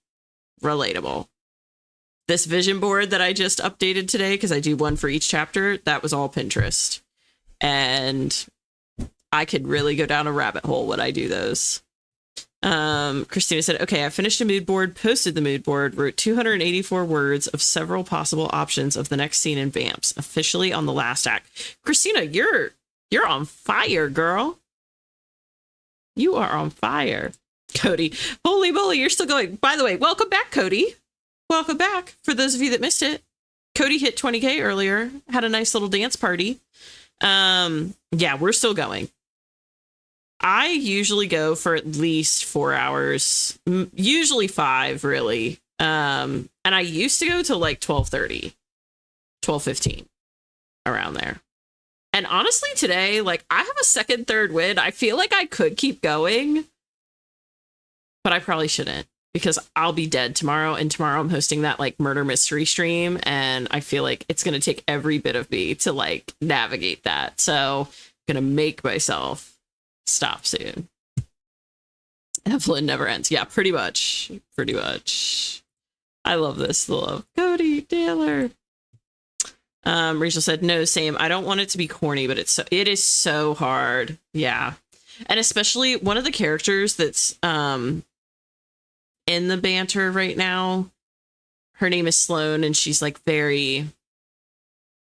This vision board that I just updated today, because I do one for each chapter, that was all Pinterest. And I could really go down a rabbit hole when I do those. Christina said, okay, I finished a mood board, posted the mood board, wrote 284 words of several possible options of the next scene in Vamps, officially on the last act. Christina, you're on fire, girl. You are on fire. Cody, holy moly, you're still going. By the way, welcome back, Cody. Welcome back. For those of you that missed it, Cody hit 20K earlier, had a nice little dance party. Yeah, we're still going. I usually go for at least 4 hours, usually 5, really. And I used to go till like 12:30, 12:15, around there. And honestly, today, like, I have a second, third win. I feel like I could keep going, but I probably shouldn't, because I'll be dead tomorrow. And tomorrow I'm hosting that like murder mystery stream. And I feel like it's going to take every bit of me to like navigate that. So I'm going to make myself stop soon. Evelyn never ends. Yeah, pretty much. I love this. Love Cody, Taylor. Rachel said, no, same. I don't want it to be corny, but it is so hard. Yeah. And especially one of the characters that's in the banter right now, her name is Sloane, and she's like very,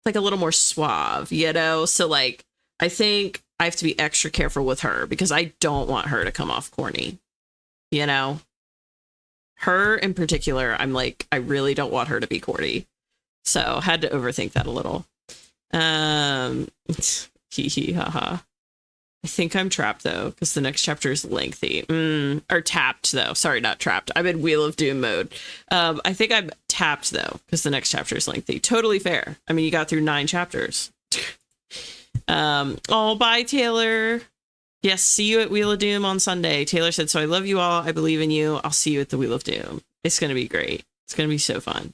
like a little more suave, you know? So like, I think I have to be extra careful with her because I don't want her to come off corny, you know? Her in particular, I'm like, I really don't want her to be corny. So had to overthink that a little. Hee hee haha. I think I'm trapped though, because the next chapter is lengthy. Or tapped though. Sorry, not trapped. I'm in Wheel of Doom mode. I think I'm tapped though, because the next chapter is lengthy. Totally fair. I mean, you got through 9 chapters. Oh, bye, Taylor. Yes, see you at Wheel of Doom on Sunday. Taylor said, so I love you all. I believe in you. I'll see you at the Wheel of Doom. It's going to be great. It's going to be so fun.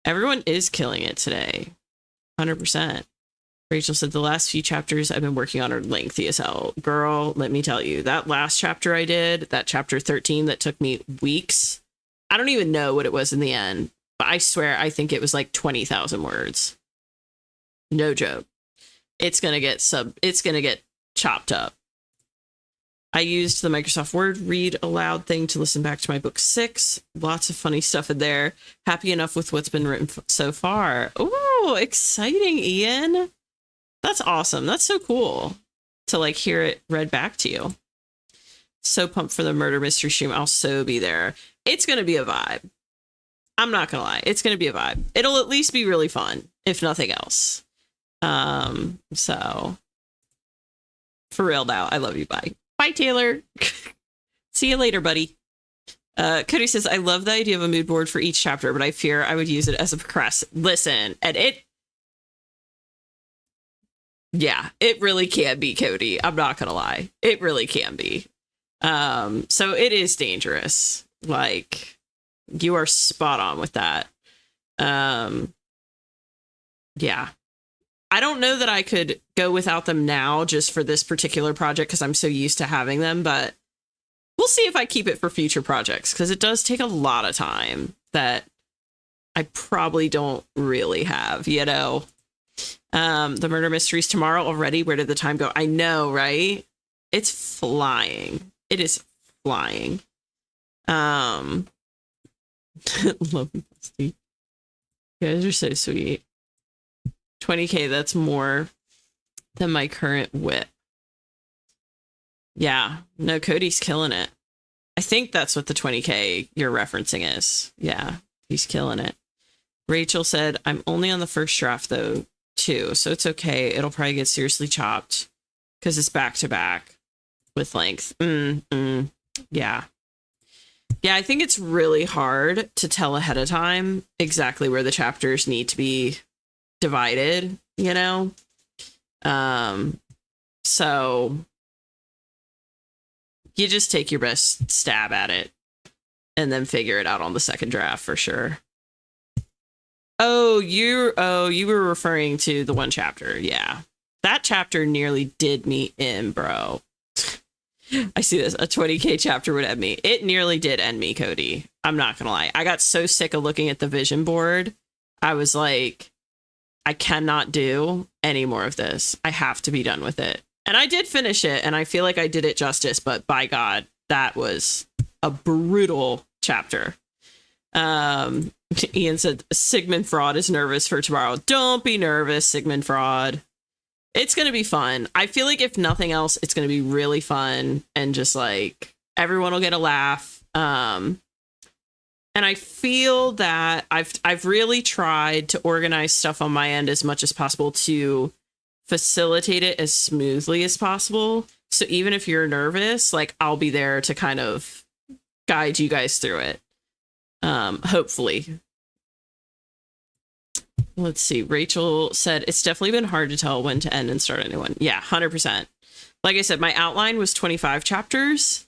Everyone is killing it today. 100%. Rachel said, the last few chapters I've been working on are lengthy as hell. Girl, let me tell you, that last chapter I did, that chapter 13 that took me weeks, I don't even know what it was in the end, but I swear I think it was like 20,000 words. No joke. It's going to get chopped up. I used the Microsoft Word read aloud thing to listen back to my book 6. Lots of funny stuff in there. Happy enough with what's been written so far. Oh, exciting, Ian. That's awesome. That's so cool to like hear it read back to you. So pumped for the murder mystery stream. I'll so be there. It's going to be a vibe. I'm not going to lie. It's going to be a vibe. It'll at least be really fun, if nothing else. So for real now, I love you. Bye. Bye, Taylor. See you later, buddy. Cody says, I love the idea of a mood board for each chapter, but I fear I would use it as a Listen, and it really can be, Cody. I'm not gonna lie. It really can be. So it is dangerous. Like, you are spot on with that. Yeah. I don't know that I could go without them now just for this particular project because I'm so used to having them, but we'll see if I keep it for future projects because it does take a lot of time that I probably don't really have, you know. The murder mysteries tomorrow already. Where did the time go? I know, right? It's flying. It is flying. Love you, Steve. You guys are so sweet. 20K, that's more than my current whip. Yeah, no, Cody's killing it. I think that's what the 20K you're referencing is. Yeah, he's killing it. Rachel said, I'm only on the first draft though, too, so it's okay. It'll probably get seriously chopped because it's back to back with length. Yeah. Yeah, I think it's really hard to tell ahead of time exactly where the chapters need to be divided, you know? So you just take your best stab at it and then figure it out on the second draft for sure. Oh, you were referring to the one chapter. Yeah. That chapter nearly did me in, bro. I see this. A 20K chapter would end me. It nearly did end me, Cody. I'm not gonna lie. I got so sick of looking at the vision board. I was like, I cannot do any more of this. I have to be done with it. And I did finish it, and I feel like I did it justice, but by God, that was a brutal chapter. Ian said, Sigmund Fraud is nervous for tomorrow. Don't be nervous, Sigmund Fraud. It's going to be fun. I feel like if nothing else, it's going to be really fun, and just like everyone will get a laugh. And I feel that I've really tried to organize stuff on my end as much as possible to facilitate it as smoothly as possible. So even if you're nervous, like I'll be there to kind of guide you guys through it. Hopefully. Let's see. Rachel said, it's definitely been hard to tell when to end and start anyone. Yeah, 100%. Like I said, my outline was 25 chapters.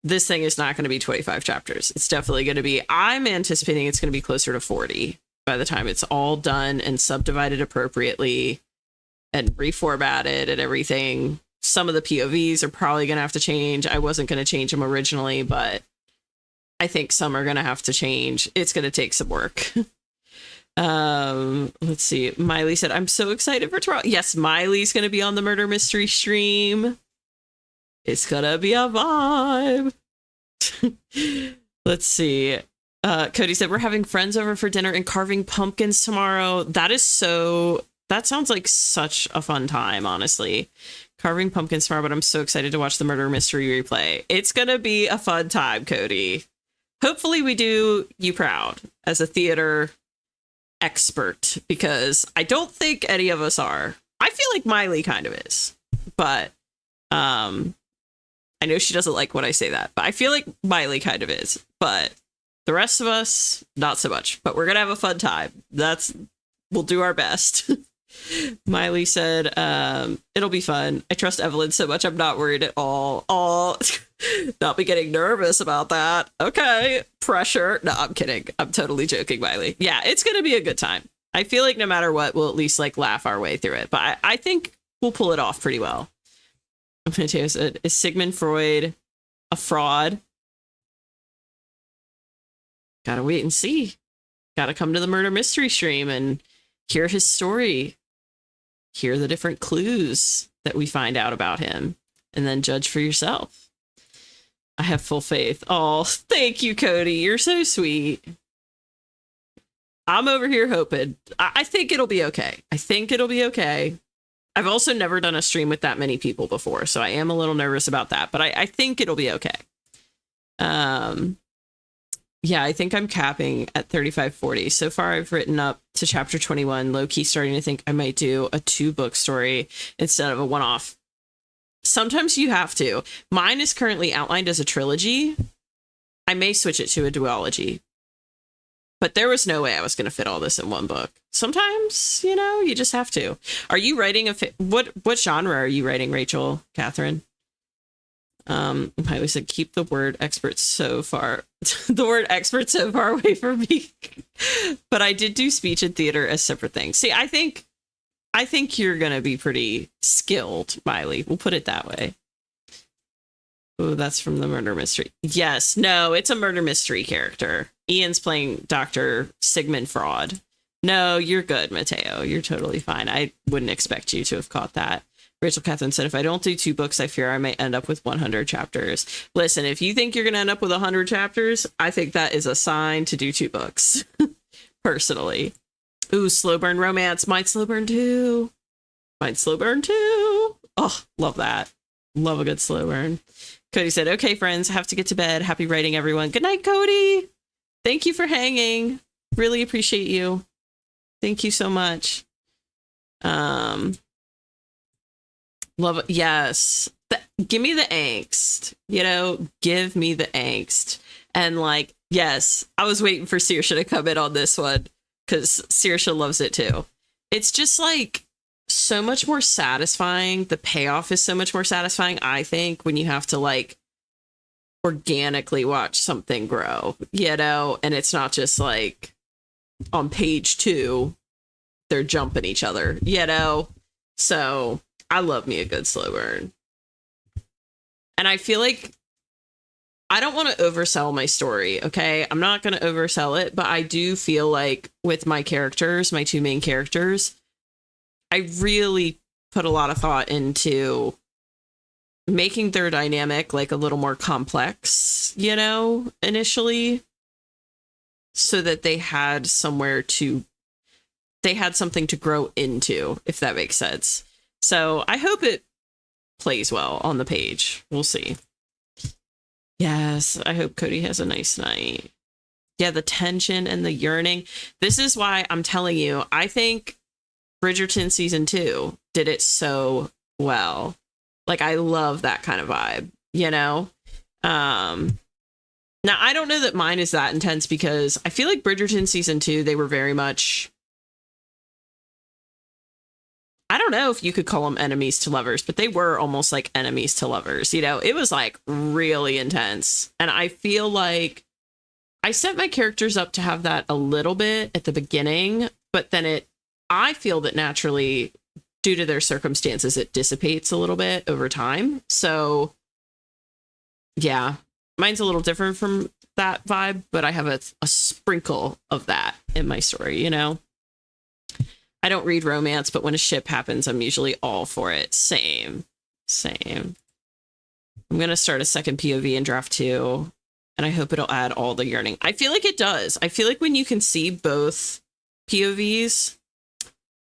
This thing is not going to be 25 chapters. It's definitely going to be, I'm anticipating it's going to be closer to 40 by the time it's all done and subdivided appropriately and reformatted and everything. Some of the POVs are probably going to have to change. I wasn't going to change them originally, but I think some are going to have to change. It's going to take some work. Let's see. Miley said, I'm so excited for tomorrow. Yes, Miley's going to be on the murder mystery stream. It's gonna be a vibe. Let's see. Cody said, we're having friends over for dinner and carving pumpkins tomorrow. That sounds like such a fun time, honestly. Carving pumpkins tomorrow, but I'm so excited to watch the murder mystery replay. It's going to be a fun time, Cody. Hopefully we do you proud as a theater expert, because I don't think any of us are. I feel like Miley kind of is, but I know she doesn't like when I say that, but I feel like Miley kind of is, but the rest of us, not so much. But we're going to have a fun time. We'll do our best. Miley said, it'll be fun. I trust Evelyn so much. I'm not worried at all. Not be getting nervous about that. Okay. Pressure. No, I'm kidding. I'm totally joking, Miley. Yeah, it's going to be a good time. I feel like no matter what, we'll at least like laugh our way through it. But I think we'll pull it off pretty well. Mateo said, is Sigmund Freud a fraud? Gotta wait and see. Gotta come to the murder mystery stream and hear his story. Hear the different clues that we find out about him, and then judge for yourself. I have full faith. Oh, thank you, Cody. You're so sweet. I'm over here hoping. I think it'll be okay. I've also never done a stream with that many people before, so I am a little nervous about that, but I think it'll be okay. Yeah, I think I'm capping at 35-40. So far, I've written up to chapter 21, low-key starting to think I might do a 2-book story instead of a one-off. Sometimes you have to. Mine is currently outlined as a trilogy. I may switch it to a duology. But there was no way I was going to fit all this in one book. Sometimes, you just have to. Are you writing what genre are you writing, Rachel, Catherine? I said, keep the word expert so far away from me. But I did do speech and theater as separate things. See, I think you're gonna be pretty skilled, Miley. We'll put it that way. Oh, that's from the murder mystery. Yes, no, it's a murder mystery character. Ian's playing Dr. Sigmund Freud. No, you're good, Mateo. You're totally fine. I wouldn't expect you to have caught that. Rachel Catherine said, if I don't do 2 books, I fear I may end up with 100 chapters. Listen, if you think you're going to end up with 100 chapters, I think that is a sign to do 2 books. Personally. Ooh, slow burn romance. Might slow burn too. Oh, love that. Love a good slow burn. Cody said, okay, friends, have to get to bed. Happy writing, everyone. Good night, Cody. Thank you for hanging. Really appreciate you. Thank you so much. Love it. Yes. Give me the angst, give me the angst. And like, yes, I was waiting for Saoirse to come in on this one because Saoirse loves it too. It's just like so much more satisfying. The payoff is so much more satisfying, I think, when you have to like organically watch something grow, and it's not just like on page 2, they're jumping each other, So I love me a good slow burn. And I feel like I don't want to oversell my story, okay? I'm not going to oversell it, but I do feel like with my characters, my 2 main characters, I really put a lot of thought into making their dynamic like a little more complex, initially, so that they had something to grow into, if that makes sense. So I hope it plays well on the page. We'll see. Yes, I hope Cody has a nice night. Yeah, the tension and the yearning. This is why I'm telling you, I think Bridgerton season 2 did it so well. Like, I love that kind of vibe, Now, I don't know that mine is that intense because I feel like Bridgerton season 2, they were very much, I don't know if you could call them enemies to lovers, but they were almost like enemies to lovers. It was like really intense. And I feel like I set my characters up to have that a little bit at the beginning, but then I feel that naturally, due to their circumstances, it dissipates a little bit over time. So yeah, mine's a little different from that vibe, but I have a sprinkle of that in my story, I don't read romance, but when a ship happens, I'm usually all for it. Same. I'm going to start a second POV in draft 2. And I hope it'll add all the yearning. I feel like it does. I feel like when you can see both POVs,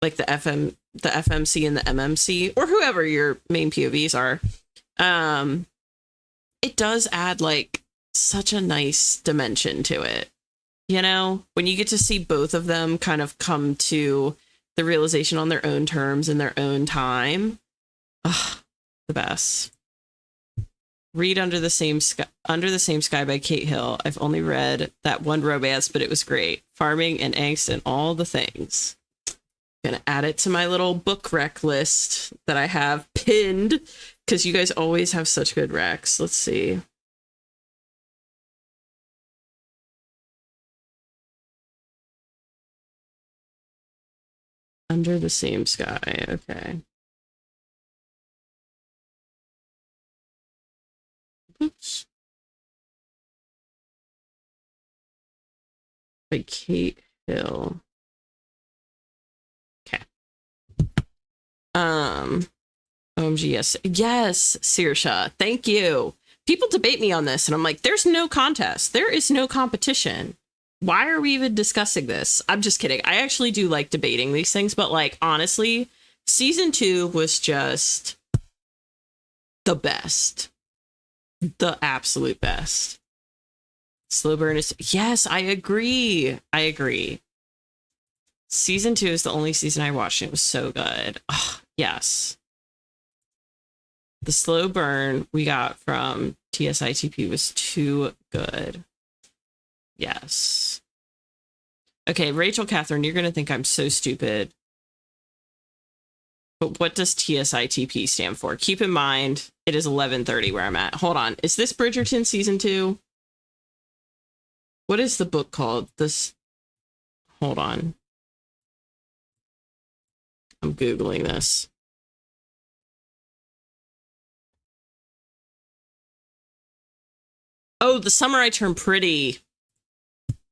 like the FMC and the MMC, or whoever your main POVs are, it does add like such a nice dimension to it. You know, when you get to see both of them kind of come to the realization on their own terms in their own time. Ugh, the best. Read Under the Same Sky by Kate Hill. I've only read that one romance, but it was great. Farming and angst and all the things. Gonna add it to my little book rec list that I have pinned, because you guys always have such good recs. Let's see. Under the Same Sky. Okay. Oops. By Kate Hill. Okay. OMG, yes. Yes, Sirsha. Thank you. People debate me on this, and I'm like, there's no contest. There is no competition. Why are we even discussing this? I'm just kidding. I actually do like debating these things, but like, honestly, season 2 was just the best. The absolute best. Slow burn is... Yes, I agree. I agree. Season 2 is the only season I watched, and it was so good. Oh, yes. The slow burn we got from TSITP was too good. Yes. Okay, Rachel Catherine, you're going to think I'm so stupid. But what does TSITP stand for? Keep in mind, it is 11:30 where I'm at. Hold on. Is this Bridgerton season 2? What is the book called? This... Hold on. I'm Googling this. Oh, The Summer I Turned Pretty.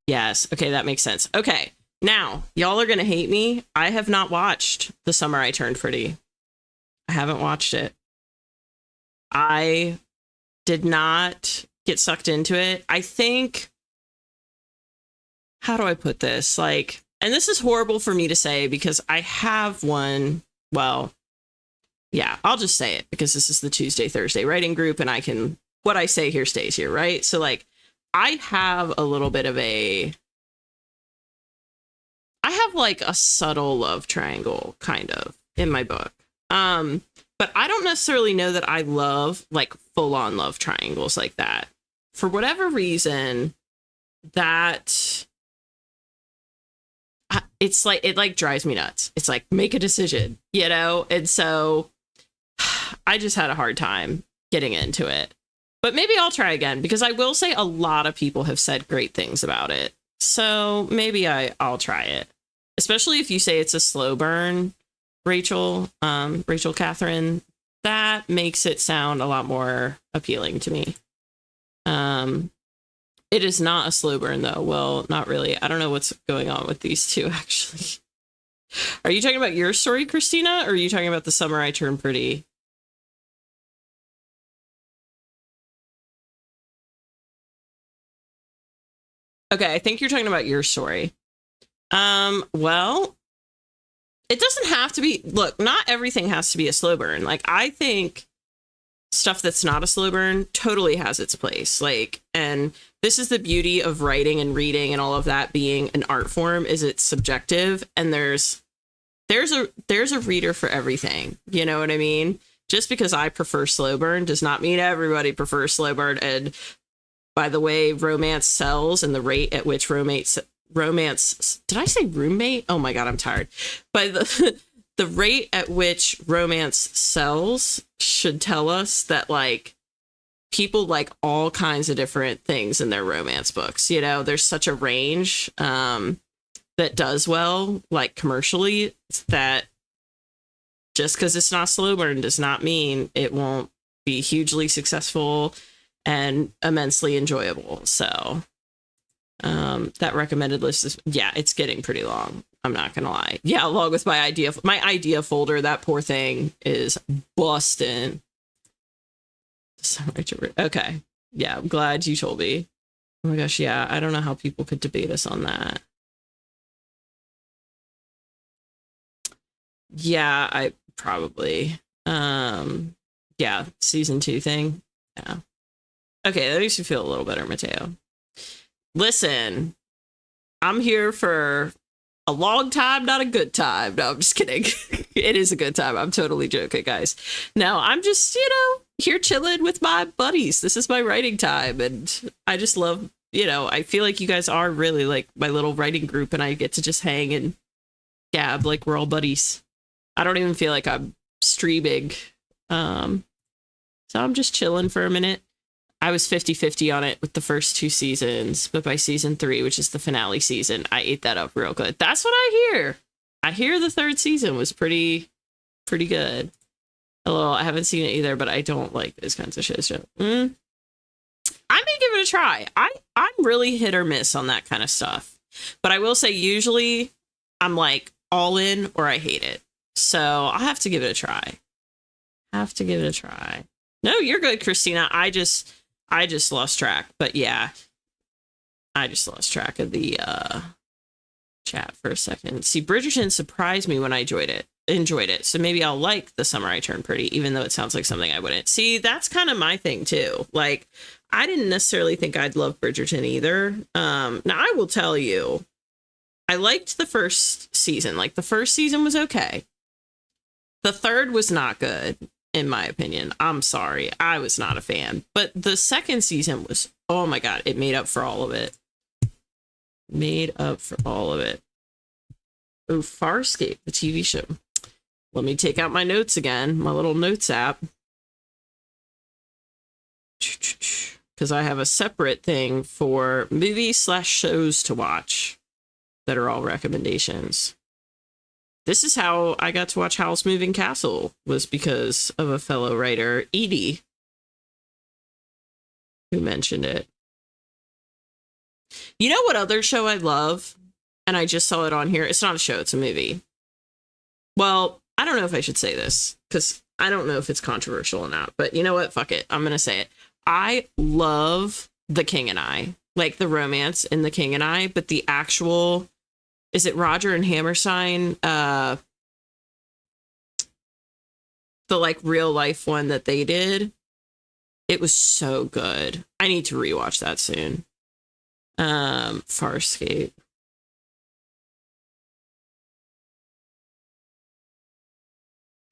Yes. Okay, that makes sense. Okay. Now, y'all are going to hate me. I have not watched The Summer I Turned Pretty. I haven't watched it. I did not get sucked into it. I think... How do I put this? Like, and this is horrible for me to say because I have one. Well, yeah, I'll just say it because this is the Tuesday, Thursday writing group and I can... What I say here stays here, right? So, like, I have a little bit of a... I have, like, a subtle love triangle, kind of, in my book. But I don't necessarily know that I love, like, full-on love triangles like that. For whatever reason, that... It's like, it, like, drives me nuts. It's like, make a decision, you know? And so, I just had a hard time getting into it. But maybe I'll try again, because I will say a lot of people have said great things about it. So maybe I'll try it. Especially if you say it's a slow burn, Rachel Catherine. That makes it sound a lot more appealing to me. It is not a slow burn, though. Well, not really. I don't know what's going on with these two, actually. Are you talking about your story, Christina? Or are you talking about The Summer I Turned Pretty? Okay, I think you're talking about your story. Well, it doesn't have to be... Look, not everything has to be a slow burn. Like, I think stuff that's not a slow burn totally has its place. Like, and this is the beauty of writing and reading and all of that being an art form, is it's subjective, and there's a reader for everything. You know what I mean? Just because I prefer slow burn does not mean everybody prefers slow burn. And by the way, romance sells and the rate at which romance, did I say roommate? Oh my God, I'm tired. By the rate at which romance sells should tell us that, like, people like all kinds of different things in their romance books. You know, there's such a range that does well, like, commercially, that just because it's not slow burn does not mean it won't be hugely successful and immensely enjoyable. So that recommended list is, yeah, it's getting pretty long. I'm not gonna lie. Yeah, along with my idea folder, that poor thing is busting. Okay, yeah, I'm glad you told me. Oh my gosh, yeah. I don't know how people could debate us on that. Yeah, I probably. Yeah, season 2 thing. Yeah. Okay, that makes me feel a little better, Mateo. Listen, I'm here for a long time, not a good time. No, I'm just kidding. It is a good time. I'm totally joking, guys. No, I'm just, here chilling with my buddies. This is my writing time. And I just love, I feel like you guys are really like my little writing group, and I get to just hang and gab like we're all buddies. I don't even feel like I'm streaming. So I'm just chilling for a minute. I was 50-50 on it with the first 2 seasons, but by season 3, which is the finale season, I ate that up real good. That's what I hear. I hear the 3rd season was pretty good. Although I haven't seen it either, but I don't like those kinds of shows. I may give it a try. I'm really hit or miss on that kind of stuff. But I will say usually I'm like all in or I hate it. So I'll have to give it a try. No, you're good, Christina. I just lost track. But yeah, I just lost track of the chat for a second. See, Bridgerton surprised me when I enjoyed it. So maybe I'll like The Summer I Turned Pretty, even though it sounds like something I wouldn't. See, that's kind of my thing too. Like, I didn't necessarily think I'd love Bridgerton either. Now I will tell you, I liked the first season. Like, the first season was okay. The 3rd was not good, in my opinion. I'm sorry. I was not a fan. But the 2nd season was, oh my God, it made up for all of it. Oh, Farscape, the TV show. Let me take out my notes again, my little notes app. Because I have a separate thing for movies/shows to watch that are all recommendations. This is how I got to watch Howl's Moving Castle, was because of a fellow writer, Edie, who mentioned it. You know what other show I love? And I just saw it on here. It's not a show, it's a movie. Well, I don't know if I should say this, because I don't know if it's controversial or not. But you know what? Fuck it. I'm going to say it. I love The King and I. Like the romance in The King and I, but the actual... Is it Roger and Hammerstein? The like real life one that they did. It was so good. I need to rewatch that soon. Farscape.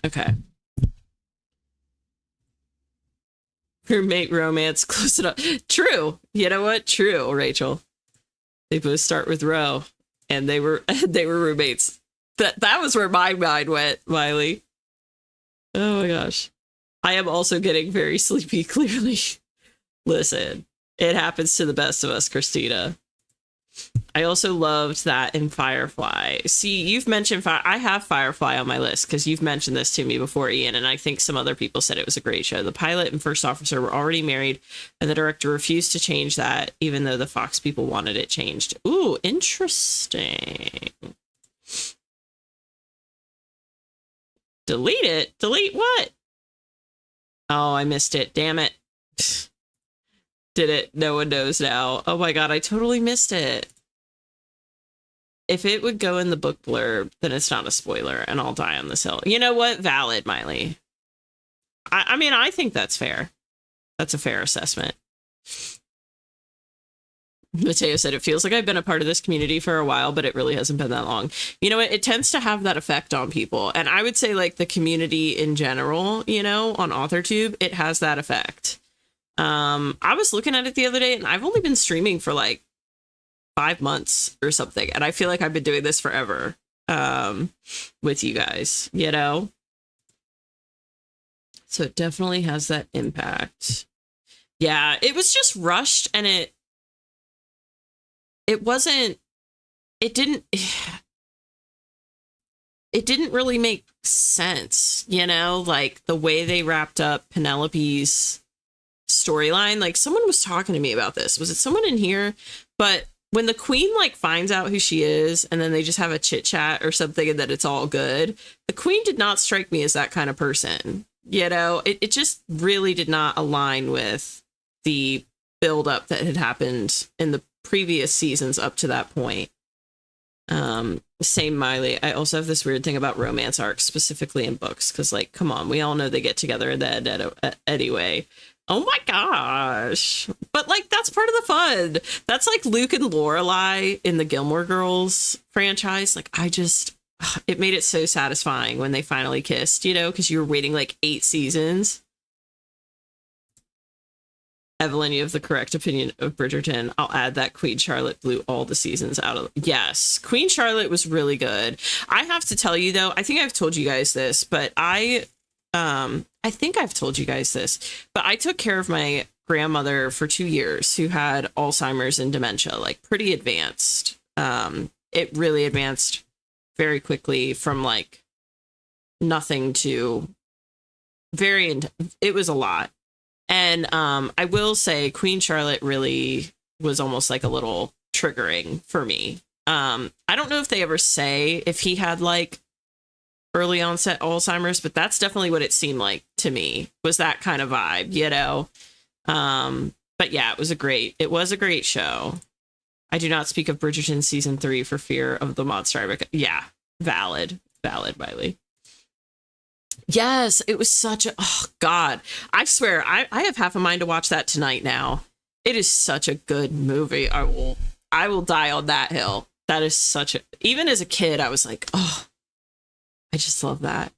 Okay. Roommate romance, close it up. True. You know what? True, Rachel. They both start with Ro. And they were roommates. That was where my mind went, Miley. Oh my gosh. I am also getting very sleepy, clearly. Listen, it happens to the best of us, Christina. I also loved that in Firefly. See, you've mentioned I have Firefly on my list because you've mentioned this to me before, Ian, and I think some other people said it was a great show. The pilot and first officer were already married, and the director refused to change that, even though the Fox people wanted it changed. Ooh, interesting. Delete it? Delete what? Oh, I missed it. Damn it. Did it? No one knows now. Oh my God, I totally missed it. If it would go in the book blurb, then it's not a spoiler, and I'll die on this hill. You know what? Valid, Miley. I mean, I think that's fair. That's a fair assessment. Mateo said, it feels like I've been a part of this community for a while, but it really hasn't been that long. You know what? It tends to have that effect on people. And I would say, like, the community in general, on AuthorTube, it has that effect. I was looking at it the other day, and I've only been streaming for, like, 5 months or something, and I feel like I've been doing this forever with you guys, so it definitely has that impact. Yeah, it was just rushed, and it didn't really make sense, like the way they wrapped up Penelope's storyline. Like, someone was talking to me about this. Was it someone in here? But when the queen like finds out who she is and then they just have a chit chat or something and then it's all good, the queen did not strike me as that kind of person. It just really did not align with the build up that had happened in the previous seasons up to that point. Same Miley. I also have this weird thing about romance arcs, specifically in books, because, like, come on, we all know they get together in the anyway. Oh my gosh. But, like, that's part of the fun. That's like Luke and Lorelai in the Gilmore Girls franchise. Like, it made it so satisfying when they finally kissed, you know, because you were waiting like 8 seasons. Evelyn, you have the correct opinion of Bridgerton. I'll add that Queen Charlotte blew all the seasons out of... Yes, Queen Charlotte was really good. I have to tell you, though, I think I've told you guys this, but I think I've told you guys this, but I took care of my grandmother for 2 years who had Alzheimer's and dementia, like pretty advanced. It really advanced very quickly from like nothing to it was a lot. And I will say Queen Charlotte really was almost like a little triggering for me. I don't know if they ever say if he had like early onset Alzheimer's, but that's definitely what it seemed like to me, was that kind of vibe, you know? But yeah, it was a great show. I do not speak of Bridgerton season 3 for fear of the monster. Yeah, valid, Miley. Yes, it was such a, oh God, I swear, I have half a mind to watch that tonight now. It is such a good movie. I will die on that hill. That is such a, even as a kid, I was like, oh, I just love that.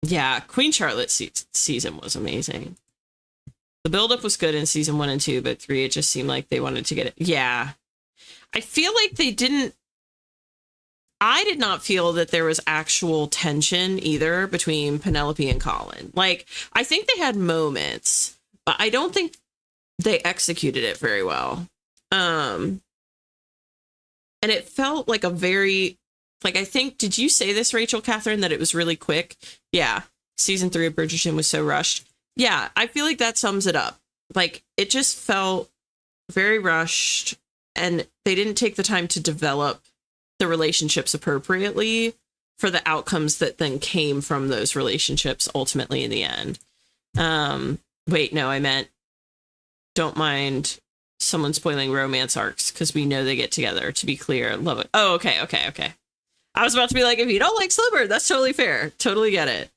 Yeah, Queen Charlotte season was amazing. The buildup was good in season 1 and 2, but 3, it just seemed like they wanted to get it. Yeah. I feel like I did not feel that there was actual tension either between Penelope and Colin. Like, I think they had moments, but I don't think they executed it very well. And it felt like a very, like, I think, did you say this, Rachel Catherine, that it was really quick? Yeah. Season 3 of Bridgerton was so rushed. Yeah, I feel like that sums it up. Like, it just felt very rushed, and they didn't take the time to develop the relationships appropriately for the outcomes that then came from those relationships ultimately in the end. Wait, no, I meant don't mind someone spoiling romance arcs because we know they get together, to be clear. Love it. Oh, okay. I was about to be like, if you don't like Slumber, that's totally fair. Totally get it.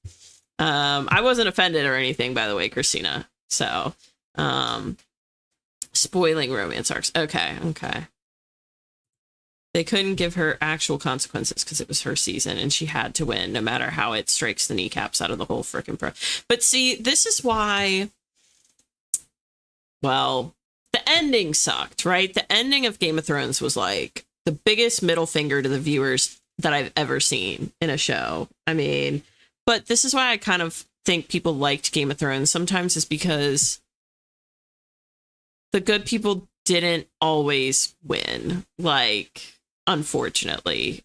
I wasn't offended or anything, by the way, Christina. So, spoiling romance arcs. Okay. They couldn't give her actual consequences because it was her season and she had to win no matter how it strikes the kneecaps out of the whole frickin' pro. But see, this is why, well, the ending sucked, right? The ending of Game of Thrones was like the biggest middle finger to the viewers that I've ever seen in a show. I mean, but this is why I kind of think people liked Game of Thrones sometimes, is because the good people didn't always win. Like, unfortunately,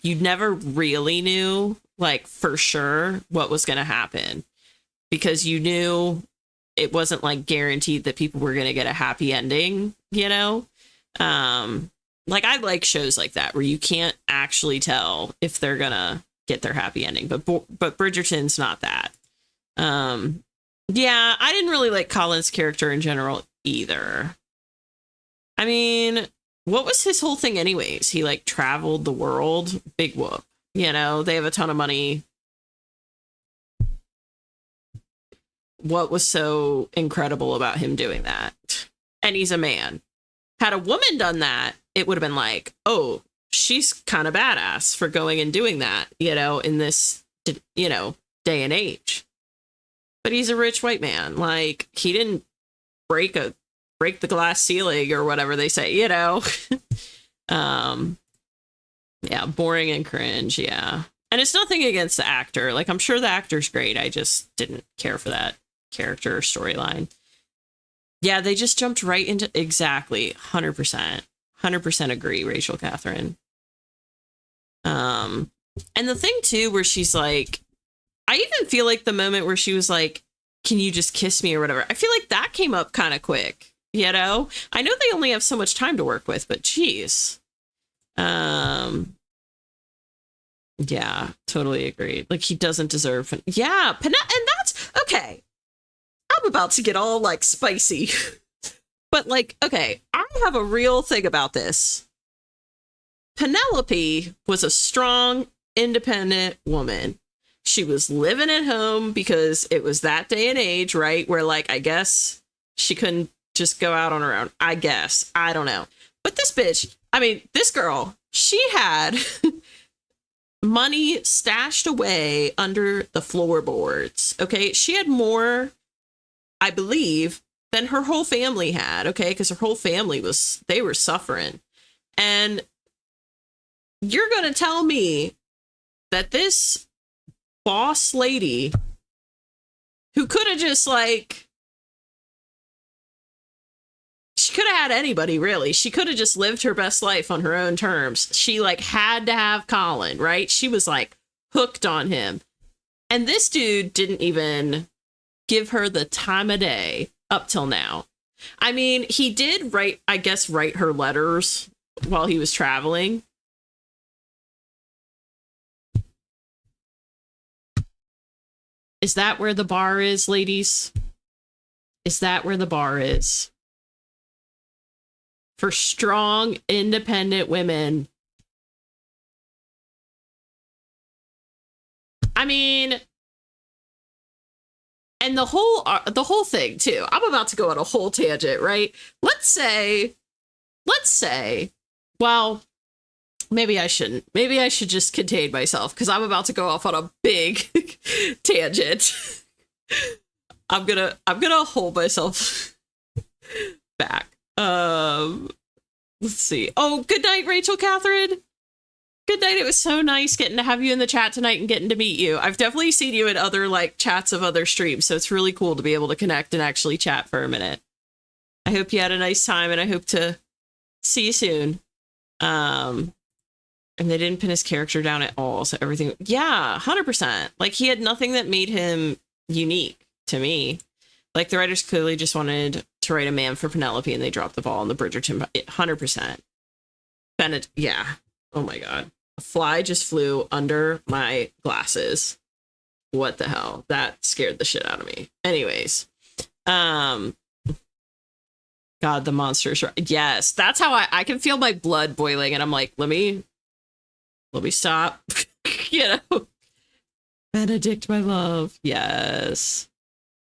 you never really knew, like, for sure what was going to happen, because you knew it wasn't like guaranteed that people were going to get a happy ending, you know? Like, I like shows like that where you can't actually tell if they're going to get their happy ending, but Bridgerton's not that. Yeah, I didn't really like Colin's character in general either. I mean, what was his whole thing anyways? He like traveled the world. Big whoop. You know, they have a ton of money. What was so incredible about him doing that? And he's a man. Had a woman done that, it would have been like, oh, she's kind of badass for going and doing that, you know, in this, you know, day and age. But he's a rich white man. Like, he didn't break the glass ceiling or whatever they say, you know. Yeah, boring and cringe. Yeah. And it's nothing against the actor. Like, I'm sure the actor's great. I just didn't care for that character or storyline. Yeah, they just jumped right into, exactly, 100% agree, Rachel Catherine. And the thing too, where she's like, I even feel like the moment where she was like, can you just kiss me or whatever? I feel like that came up kind of quick, you know? I know they only have so much time to work with, but geez. Yeah, totally agreed. Like, he doesn't deserve, yeah, and that's, okay. I'm about to get all like spicy. But like, okay, I have a real thing about this. Penelope was a strong, independent woman. She was living at home because it was that day and age, right? Where like, I guess she couldn't just go out on her own. I guess. I don't know. But this bitch, I mean, this girl, she had money stashed away under the floorboards. Okay. She had more, I believe, than her whole family had. Okay. Because her whole family they were suffering. And you're going to tell me that this boss lady who could have just like, she could have had anybody, really. She could have just lived her best life on her own terms. She like had to have Colin, right? She was like hooked on him. And this dude didn't even give her the time of day up till now. I mean, he did write her letters while he was traveling. Is that where the bar is, ladies? Is that where the bar is? For strong, independent women. I mean, and the whole thing too. I'm about to go on a whole tangent, right? Let's say, well, maybe I shouldn't. Maybe I should just contain myself because I'm about to go off on a big tangent. I'm gonna hold myself back. Let's see. Oh, good night, Rachel Catherine. Good night. It was so nice getting to have you in the chat tonight and getting to meet you. I've definitely seen you in other like chats of other streams, so it's really cool to be able to connect and actually chat for a minute. I hope you had a nice time, and I hope to see you soon. And they didn't pin his character down at all, so everything, yeah, 100%. Like, he had nothing that made him unique to me. Like, the writers clearly just wanted to write a man for Penelope, and they dropped the ball on the Bridgerton, 100%. Bennett, yeah. Oh my god. A fly just flew under my glasses. What the hell? That scared the shit out of me. Anyways. God, the monsters. Yes, that's how I can feel my blood boiling, and I'm like, let me stop. You know? Benedict, my love. Yes.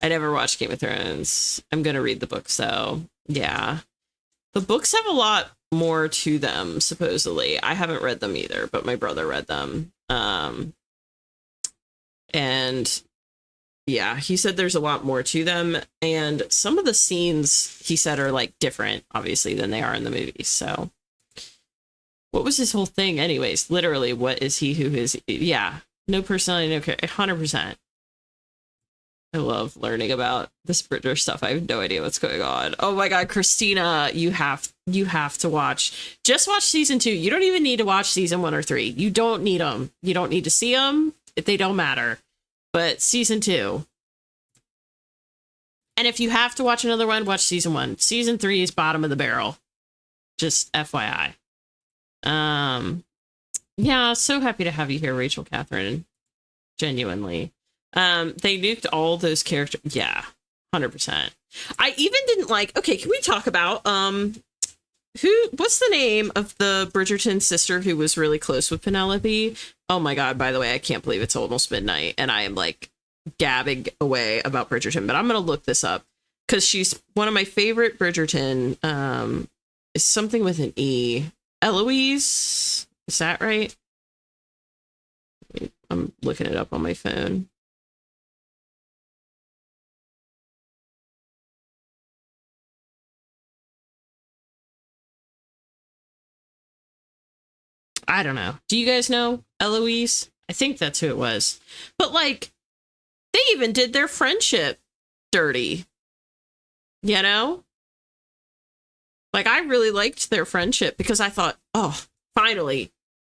I never watched Game of Thrones. I'm going to read the books, though. Yeah. The books have a lot more to them, supposedly. I haven't read them either, but my brother read them. And yeah, he said there's a lot more to them. And some of the scenes, he said, are like different, obviously, than they are in the movies. So what was his whole thing anyways? Literally, what is he who is... Yeah, no personality, no care. 100%. I love learning about this British stuff. I have no idea what's going on. Oh my god, Christina, you have to watch. Just watch season 2. You don't even need to watch season 1 or 3. You don't need them. You don't need to see them. They don't matter. But season 2. And if you have to watch another one, watch season 1. Season 3 is bottom of the barrel. Just FYI. Yeah, so happy to have you here, Rachel Catherine. Genuinely. They nuked all those characters. Yeah, 100%. I even didn't like... Okay, can we talk about... what's the name of the Bridgerton sister who was really close with Penelope? Oh my god, by the way, I can't believe it's almost midnight, and I am, like, gabbing away about Bridgerton, but I'm gonna look this up, because she's one of my favorite Bridgerton, is something with an E. Eloise? Is that right? Wait, I'm looking it up on my phone. I don't know. Do you guys know Eloise? I think that's who it was. But, like, they even did their friendship dirty. You know? Like, I really liked their friendship because I thought, oh, finally,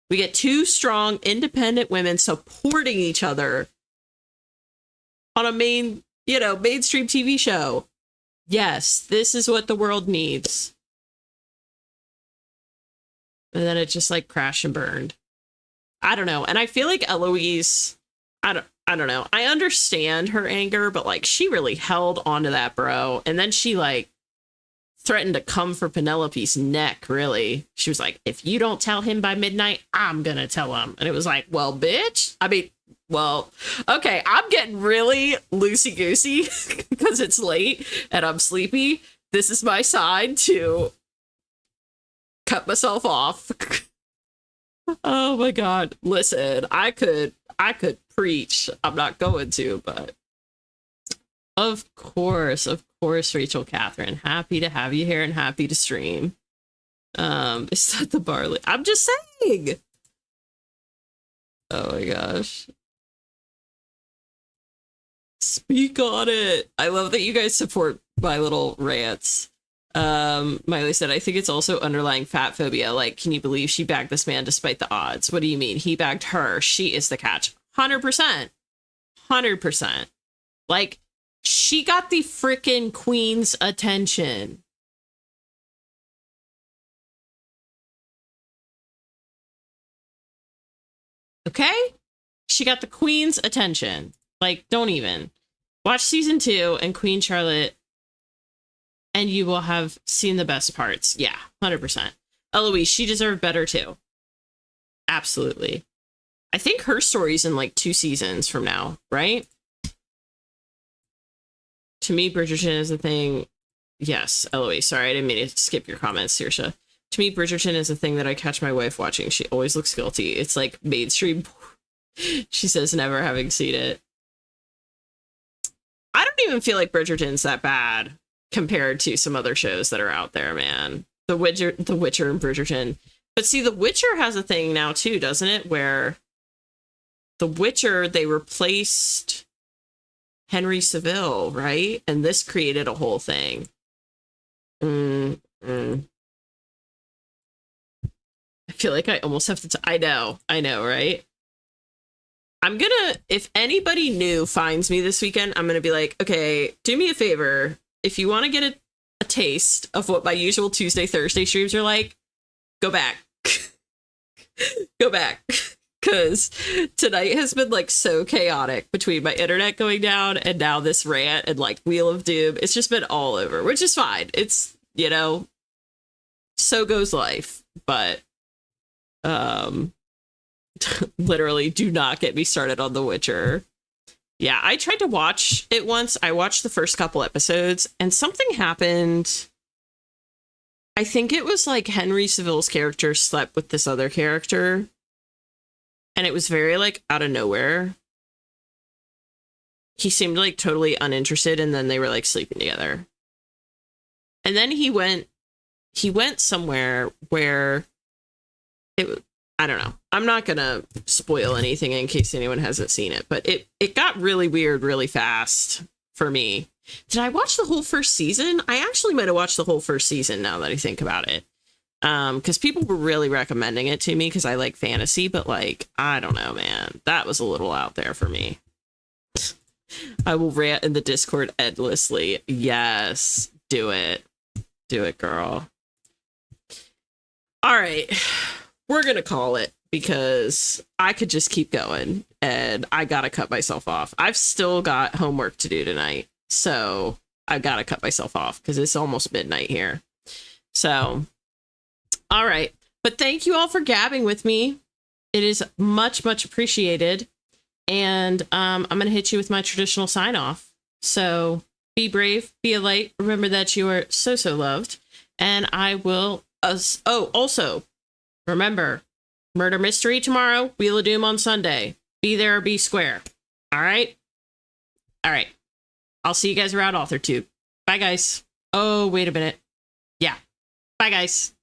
we get 2 strong, independent women supporting each other on a mainstream TV show. Yes, this is what the world needs. And then it just like crashed and burned. I don't know. And I feel like Eloise, I I don't know. I understand her anger, but like she really held onto that, bro. And then she like threatened to come for Penelope's neck, really. She was like, if you don't tell him by midnight, I'm gonna tell him. And it was like, well, bitch. I mean, well, okay, I'm getting really loosey-goosey because it's late and I'm sleepy. This is my sign to cut myself off. Oh my god. Listen, I could preach. I'm not going to, but of course, Rachel Catherine. Happy to have you here and happy to stream. Is that the barley? I'm just saying. Oh my gosh. Speak on it. I love that you guys support my little rants. Miley said, I think it's also underlying fat phobia. Like, can you believe she bagged this man despite the odds? What do you mean? He bagged her. She is the catch. 100%. 100%. Like, she got the freaking queen's attention. Okay? She got the queen's attention. Like, don't even. Watch season 2 and Queen Charlotte, and you will have seen the best parts. Yeah, 100%. Eloise, she deserved better too. Absolutely. I think her story's in like 2 seasons from now, right? To me, Bridgerton is a thing. Yes, Eloise. Sorry, I didn't mean to skip your comments, Saoirse. To me, Bridgerton is a thing that I catch my wife watching. She always looks guilty. It's like mainstream. She says never having seen it. I don't even feel like Bridgerton's that bad compared to some other shows that are out there, man. The Witcher and Bridgerton. But see, The Witcher has a thing now too, doesn't it? Where The Witcher, they replaced Henry Cavill, right? And this created a whole thing. I feel like I almost have to... I know, right? I'm gonna... If anybody new finds me this weekend, I'm gonna be like, okay, do me a favor. If you want to get a taste of what my usual Tuesday, Thursday streams are like, go back. Go back. Because tonight has been like so chaotic between my internet going down and now this rant and like Wheel of Doom. It's just been all over, which is fine. It's, you know, so goes life. But literally do not get me started on The Witcher. Yeah, I tried to watch it once. I watched the first couple episodes and something happened. I think it was like Henry Cavill's character slept with this other character. And it was very like out of nowhere. He seemed like totally uninterested and then they were like sleeping together. And then he went somewhere where it, I don't know. I'm not going to spoil anything in case anyone hasn't seen it, but it got really weird really fast for me. Did I watch the whole first season? I actually might have watched the whole first season now that I think about it. Because people were really recommending it to me because I like fantasy, but like, I don't know, man. That was a little out there for me. I will rant in the Discord endlessly. Yes, do it. Do it, girl. All right. We're going to call it because I could just keep going and I got to cut myself off. I've still got homework to do tonight. So I got to cut myself off because it's almost midnight here. So, all right. But thank you all for gabbing with me. It is much, much appreciated. And I'm going to hit you with my traditional sign off. So be brave, be a light. Remember that you are so, so loved. And I will. Also, remember, murder mystery tomorrow, Wheel of Doom on Sunday. Be there or be square. All right. All right. I'll see you guys around authortube. Bye, guys. Oh, wait a minute. Yeah. Bye, guys.